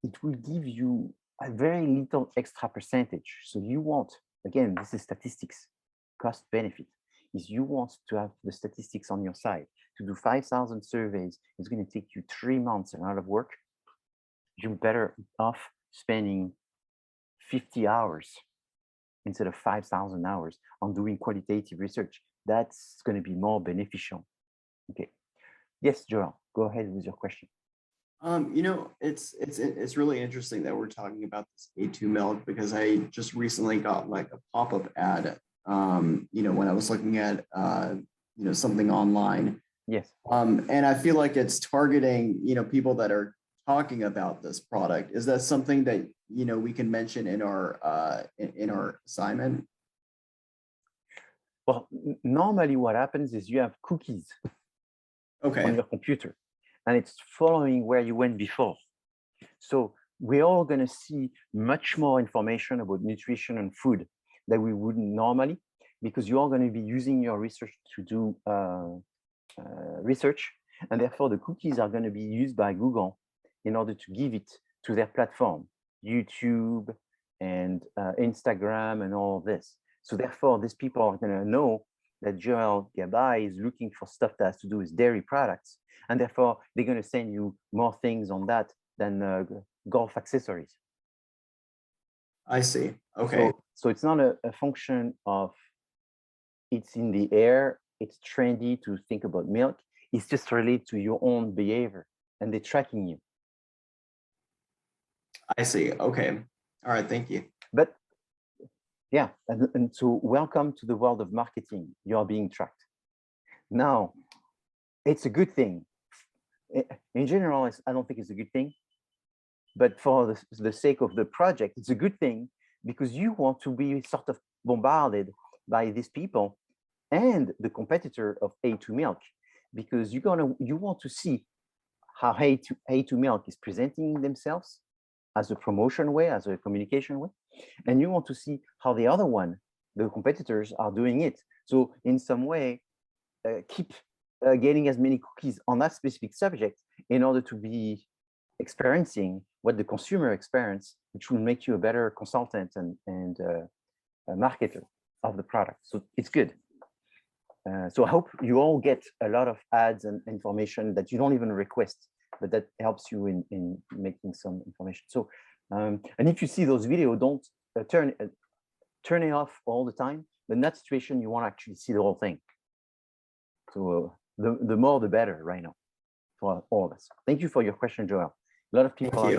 it will give you a very little extra percentage. So you want, again, this is statistics, cost benefit, is you want to have the statistics on your side. To do 5,000 surveys, it's going to take you 3 months and a lot of work. You're better off spending 50 hours instead of 5,000 hours on doing qualitative research. That's going to be more beneficial. Okay. Yes, Joel, go ahead with your question. It's really interesting that we're talking about this A2 milk because I just recently got like a pop-up ad, when I was looking at, something online. Yes. And I feel like it's targeting, people that are talking about this product. Is that something that, we can mention in our assignment? Well, normally what happens is you have cookies on your computer and it's following where you went before. So we're all going to see much more information about nutrition and food that we wouldn't normally, because you're going to be using your research to do research, and therefore the cookies are going to be used by Google in order to give it to their platform, YouTube and Instagram and all of this. So therefore these people are going to know that Joel Gabay is looking for stuff that has to do with dairy products, and therefore they're going to send you more things on that than golf accessories. I see. Okay. So it's not a function of it's in the air, it's trendy to think about milk. It's just related to your own behavior, and they're tracking you. I see. Okay. All right. Thank you. But yeah, and so welcome to the world of marketing. You are being tracked. Now, it's a good thing. In general, I don't think it's a good thing. But for the sake of the project, it's a good thing because you want to be sort of bombarded by these people and the competitor of A2 Milk, because you want to see how A2 Milk is presenting themselves as a promotion way, as a communication way, and you want to see how the other one, the competitors, are doing it. So in some way, keep getting as many cookies on that specific subject in order to be experiencing what the consumer experience, which will make you a better consultant and a marketer of the product. So it's good. So I hope you all get a lot of ads and information that you don't even request, but that helps you in making some information. So, and if you see those videos, don't turn it off all the time. But in that situation, you want to actually see the whole thing. So the more, the better right now for all of us. Thank you for your question, Joel. A lot of people are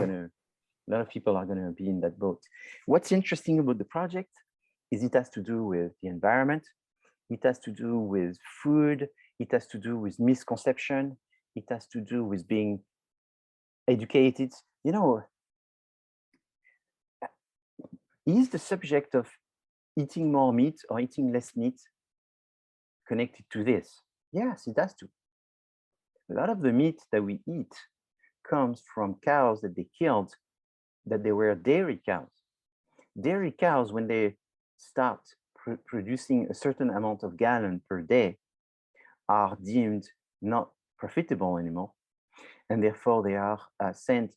gonna be in that boat. What's interesting about the project is it has to do with the environment. It has to do with food. It has to do with misconception. It has to do with being educated. You know, is the subject of eating more meat or eating less meat connected to this? Yes, it has to. A lot of the meat that we eat comes from cows that they killed, that they were dairy cows. Dairy cows, when they start producing a certain amount of gallon per day, are deemed not profitable anymore, and therefore they are sent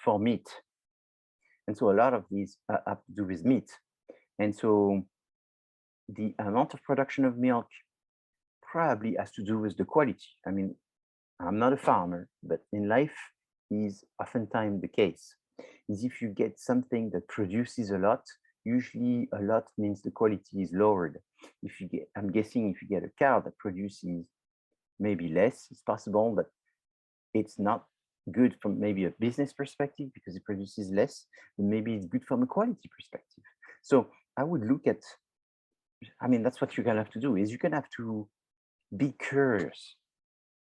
for meat. And so a lot of these have to do with meat. And so the amount of production of milk probably has to do with the quality. I mean, I'm not a farmer, but in life is oftentimes the case. Is if you get something that produces a lot, usually a lot means the quality is lowered. If you get, I'm guessing if you get a cow that produces maybe less, it's possible that it's not good from maybe a business perspective because it produces less, but maybe it's good from a quality perspective. So I would look at, I mean, that's what you're gonna have to do, is you're gonna have to be curious.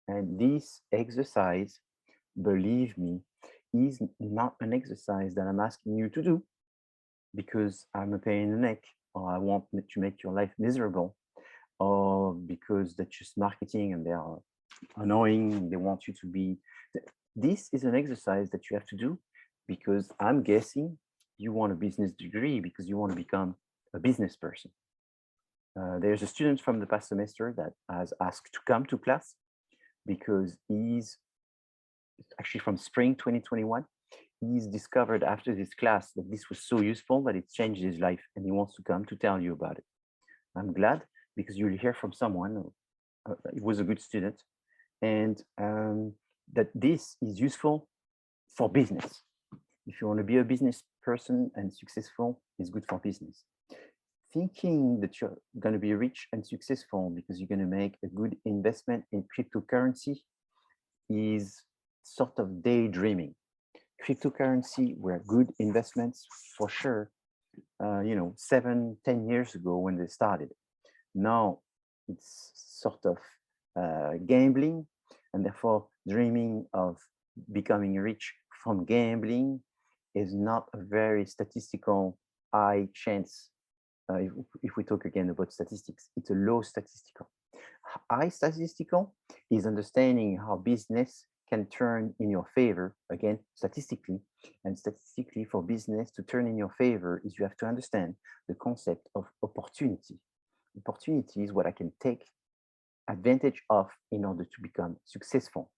And this exercise, believe me, is not an exercise that I'm asking you to do because I'm a pain in the neck, or I want to make your life miserable, or because they're just marketing and they are annoying, they want you to be. This is an exercise that you have to do because I'm guessing you want a business degree because you want to become a business person. There's a student from the past semester that has asked to come to class because he's actually from spring 2021. He's discovered after this class that this was so useful that it changed his life, and he wants to come to tell you about it. I'm glad because you'll hear from someone who was a good student, and that this is useful for business. If you want to be a business person and successful, it's good for business. Thinking that you're going to be rich and successful because you're going to make a good investment in cryptocurrency is sort of daydreaming. Cryptocurrency were good investments for sure, 7-10 years ago when they started. Now it's sort of gambling, and therefore dreaming of becoming rich from gambling is not a very statistical high chance. If we talk again about statistics, it's a low statistical. High statistical is understanding how business can turn in your favor, again, statistically. And statistically, for business to turn in your favor is you have to understand the concept of opportunity. Opportunity is what I can take advantage of in order to become successful.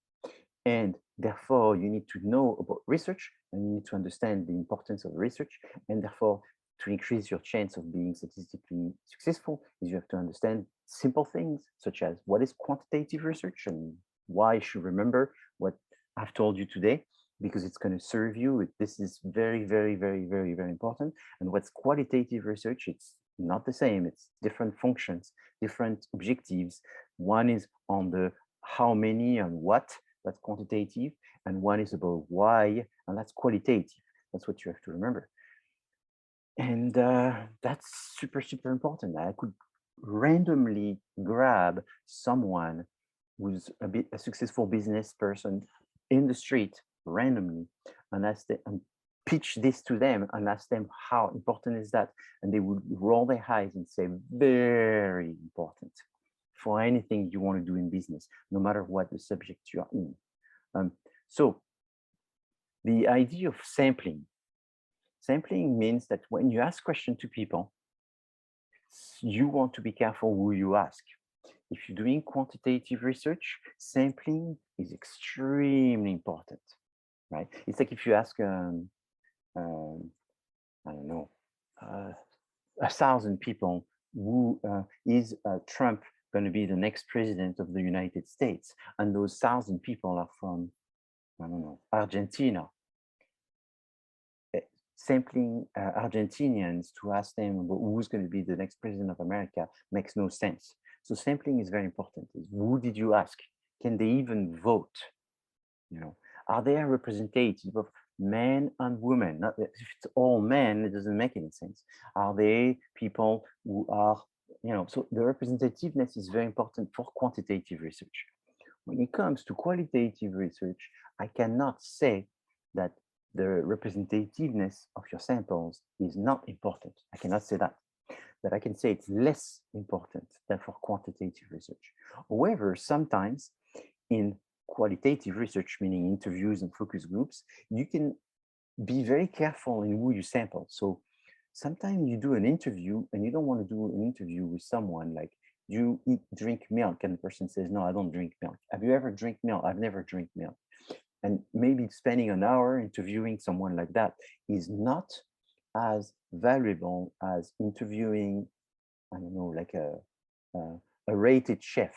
And therefore, you need to know about research, and you need to understand the importance of research, and therefore, to increase your chance of being statistically successful is you have to understand simple things such as what is quantitative research and why you should remember what I've told you today, because it's going to serve you. This is very, very, very, very, very important. And what's qualitative research, it's not the same. It's different functions, different objectives. One is on the how many and what, that's quantitative, and one is about why, and that's qualitative. That's what you have to remember. And that's super, super important. I could randomly grab someone who's a successful business person in the street randomly and ask them, and pitch this to them and ask them how important is that, and they would roll their eyes and say very important for anything you want to do in business, no matter what the subject you are in. So the idea of sampling means that when you ask questions to people, you want to be careful who you ask. If you're doing quantitative research, sampling is extremely important, right? It's like if you ask, I don't know, 1,000 people, who is Trump going to be the next president of the United States? And those 1,000 people are from, I don't know, Argentina. Sampling Argentinians to ask them about who's going to be the next president of America makes no sense. So sampling is very important. Who did you ask? Can they even vote? You know, are they a representative of men and women? Not if it's all men, it doesn't make any sense. Are they people who are, you know, so the representativeness is very important for quantitative research. When it comes to qualitative research, I cannot say that the representativeness of your samples is not important. I cannot say that, but I can say it's less important than for quantitative research. However, sometimes in qualitative research, meaning interviews and focus groups, you can be very careful in who you sample. So sometimes you do an interview and you don't want to do an interview with someone like, you drink milk, and the person says, no, I don't drink milk. Have you ever drank milk? I've never drank milk. And maybe spending an hour interviewing someone like that is not as valuable as interviewing, I don't know, like a rated chef.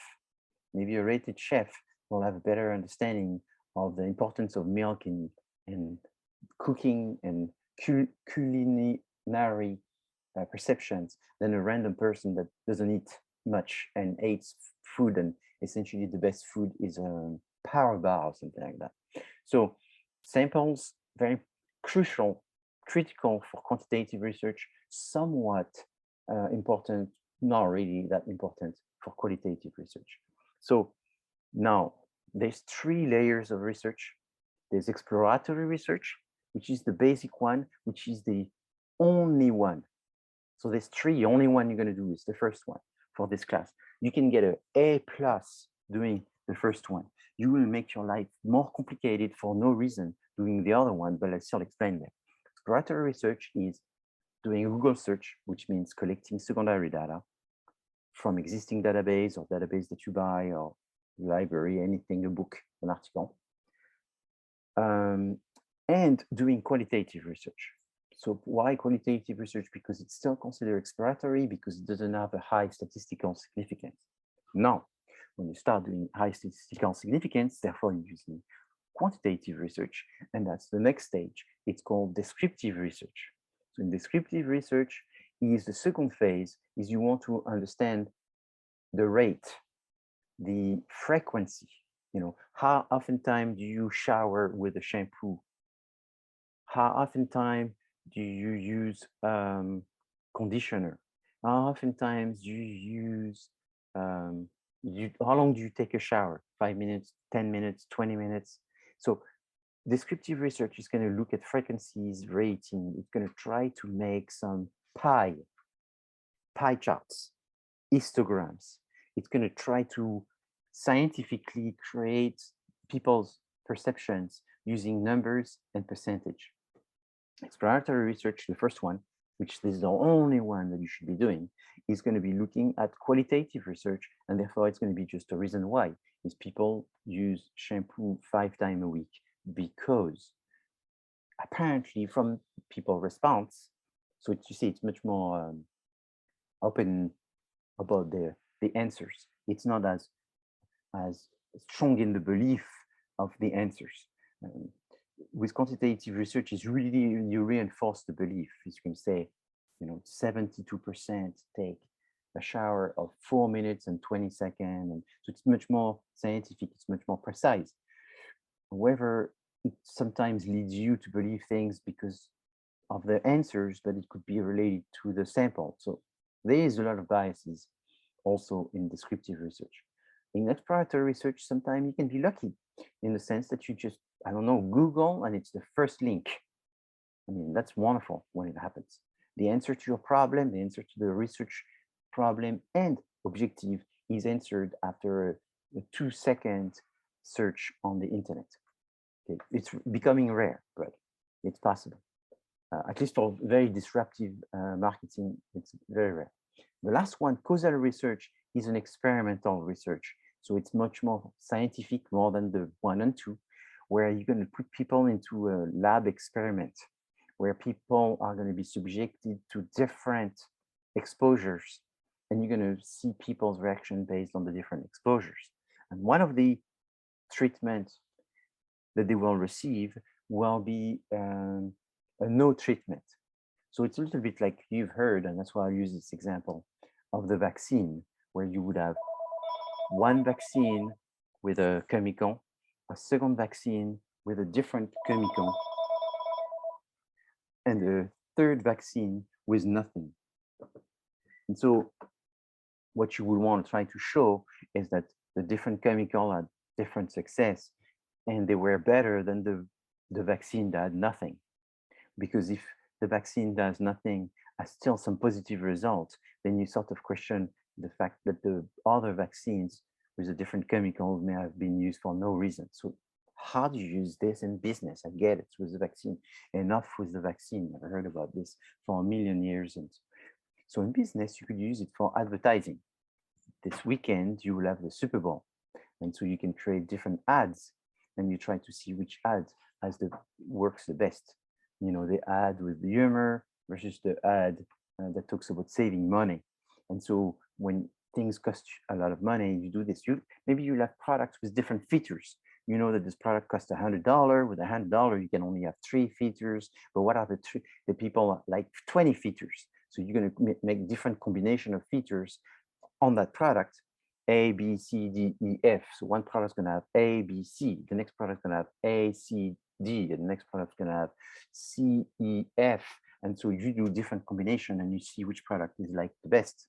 Maybe a rated chef will have a better understanding of the importance of milk in cooking and culinary perceptions than a random person that doesn't eat much and eats food, and essentially the best food is a power bar or something like that. So samples, very crucial, critical for quantitative research, somewhat important, not really that important for qualitative research. So now there's 3 layers of research. There's exploratory research, which is the basic one, which is the only one. So there's 3, only one you're going to do is the first one for this class. You can get an A+ doing the first one. You will make your life more complicated for no reason doing the other one, but I'll still explain that. Exploratory research is doing a Google search, which means collecting secondary data from existing database or database that you buy or library, anything, a book, an article, and doing qualitative research. So why qualitative research? Because it's still considered exploratory because it doesn't have a high statistical significance. Now, when you start doing high statistical significance, therefore you're using quantitative research, and that's the next stage. It's called descriptive research. So in descriptive research is the second phase, is you want to understand the rate, the frequency, you know, how often time do you shower with a shampoo? How often time do you use conditioner? How often times do you use, how long do you take a shower? 5 minutes, 10 minutes, 20 minutes? So descriptive research is going to look at frequencies, rating. It's going to try to make some pie charts, histograms. It's going to try to scientifically create people's perceptions using numbers and percentage. Exploratory research, the first one, which is the only one that you should be doing, is going to be looking at qualitative research, and therefore it's going to be just a reason why is people use shampoo 5 times a week, because apparently from people response, so you see it's much more open about the answers. It's not as strong in the belief of the answers. With quantitative research, is really you reinforce the belief. You can say, you know, 72% take a shower of 4 minutes and 20 seconds, and so it's much more scientific. It's much more precise. However, it sometimes leads you to believe things because of the answers, but it could be related to the sample. So there is a lot of biases also in descriptive research. In exploratory research, sometimes you can be lucky in the sense that you just, I don't know, Google and it's the first link. I mean, that's wonderful when it happens. The answer to your problem, the answer to the research problem and objective is answered after a 2-second search on the internet. Okay. It's becoming rare, but it's possible. At least for very disruptive marketing, it's very rare. The last one, causal research, is an experimental research. So it's much more scientific, more than the 1 and 2, where you're going to put people into a lab experiment, where people are going to be subjected to different exposures, and you're going to see people's reaction based on the different exposures. And one of the treatments that they will receive will be a no treatment. So it's a little bit like you've heard, and that's why I use this example of the vaccine, where you would have one vaccine with a chemical, a second vaccine with a different chemical, and a third vaccine with nothing. And so what you would want to try to show is that the different chemical had different success, and they were better than the vaccine that had nothing. Because if the vaccine does nothing, has still some positive results, then you sort of question the fact that the other vaccines with a different chemical may have been used for no reason. So how do you use this in business? I get it with the vaccine, enough with the vaccine. I've heard about this for a million years. And so in business, you could use it for advertising. This weekend, you will have the Super Bowl. And so you can create different ads and you try to see which ad works the best. You know, the ad with the humor versus the ad that talks about saving money. And so when things cost a lot of money, you do this, maybe you'll have products with different features. You know that this product costs $100. With $100, you can only have 3 features. But what are the people like 20 features? So you're going to make different combination of features on that product, A, B, C, D, E, F. So one product is going to have A, B, C. The next product is going to have A, C, D. And the next product is going to have C, E, F. And so you do different combination and you see which product is like the best.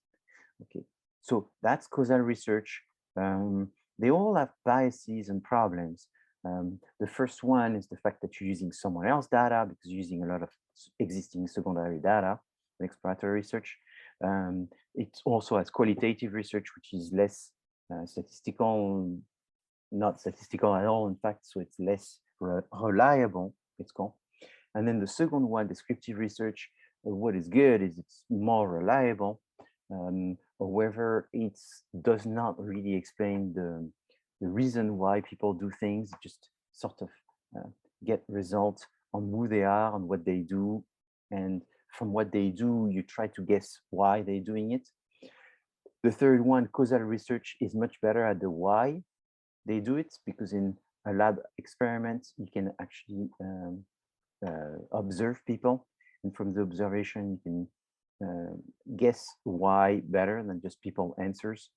Okay, so that's causal research. They all have biases and problems. The first one is the fact that you're using someone else's data because you're using a lot of existing secondary data in exploratory research. It also has qualitative research, which is less statistical, not statistical at all, in fact, so it's less reliable, it's called. And then the second one, descriptive research, what is good is it's more reliable. However, it does not really explain the reason why people do things, just sort of get results on who they are and what they do. And from what they do, you try to guess why they're doing it. The third one, causal research, is much better at the why they do it, because in a lab experiment, you can actually observe people. And from the observation, you can guess why better than just people answers.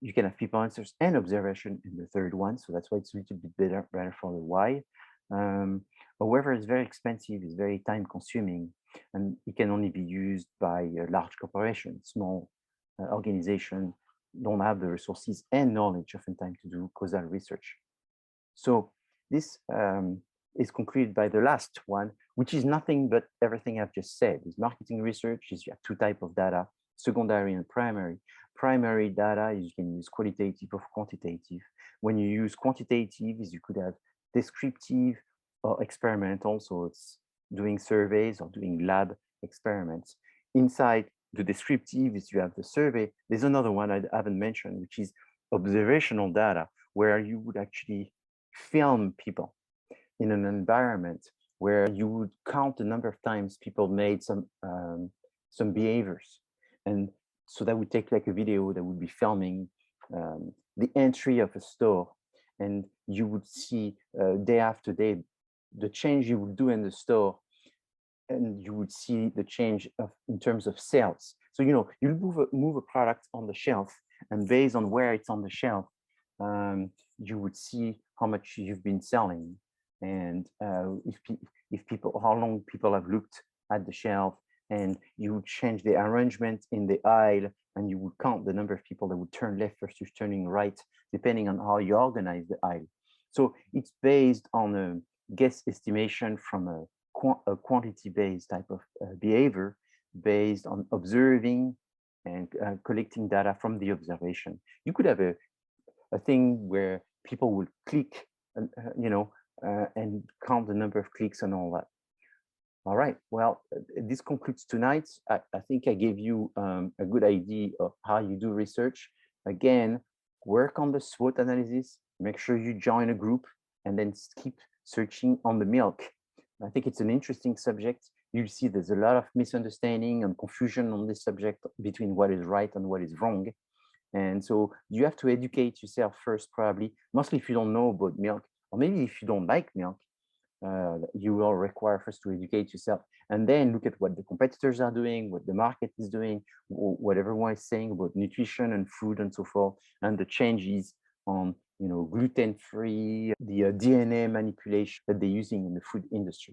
You can have people answers and observation in the third one. So that's why it's a little bit better for the why. However, it's very expensive, it's very time consuming, and it can only be used by a large corporation. Small organization don't have the resources and knowledge oftentimes to do causal research. So this is concluded by the last one, which is nothing but everything I've just said. Is marketing research is you have 2 types of data, secondary and primary. Primary data is you can use qualitative or quantitative. When you use quantitative, is you could have descriptive or experimental, so it's doing surveys or doing lab experiments. Inside the descriptive is you have the survey. There's another one I haven't mentioned, which is observational data, where you would actually film people in an environment where you would count the number of times people made some behaviors. And so that would take like a video that would be filming the entry of a store, and you would see day after day the change you would do in the store, and you would see the change in terms of sales. So, you know, you move a product on the shelf, and based on where it's on the shelf, you would see how much you've been selling. and if people, how long people have looked at the shelf, and you would change the arrangement in the aisle, and you would count the number of people that would turn left versus turning right, depending on how you organize the aisle. So it's based on a guess estimation from a quantity-based type of behavior, based on observing and collecting data from the observation. You could have a thing where people will click, and count the number of clicks and all that. All right, well, this concludes tonight. I think I gave you a good idea of how you do research. Again, work on the SWOT analysis, make sure you join a group, and then keep searching on the milk. I think it's an interesting subject. You'll see there's a lot of misunderstanding and confusion on this subject between what is right and what is wrong. And so you have to educate yourself first, probably, mostly if you don't know about milk, or maybe if you don't like milk, you will require first to educate yourself, and then look at what the competitors are doing, what the market is doing, what everyone is saying about nutrition and food and so forth, and the changes on gluten-free, the DNA manipulation that they're using in the food industry.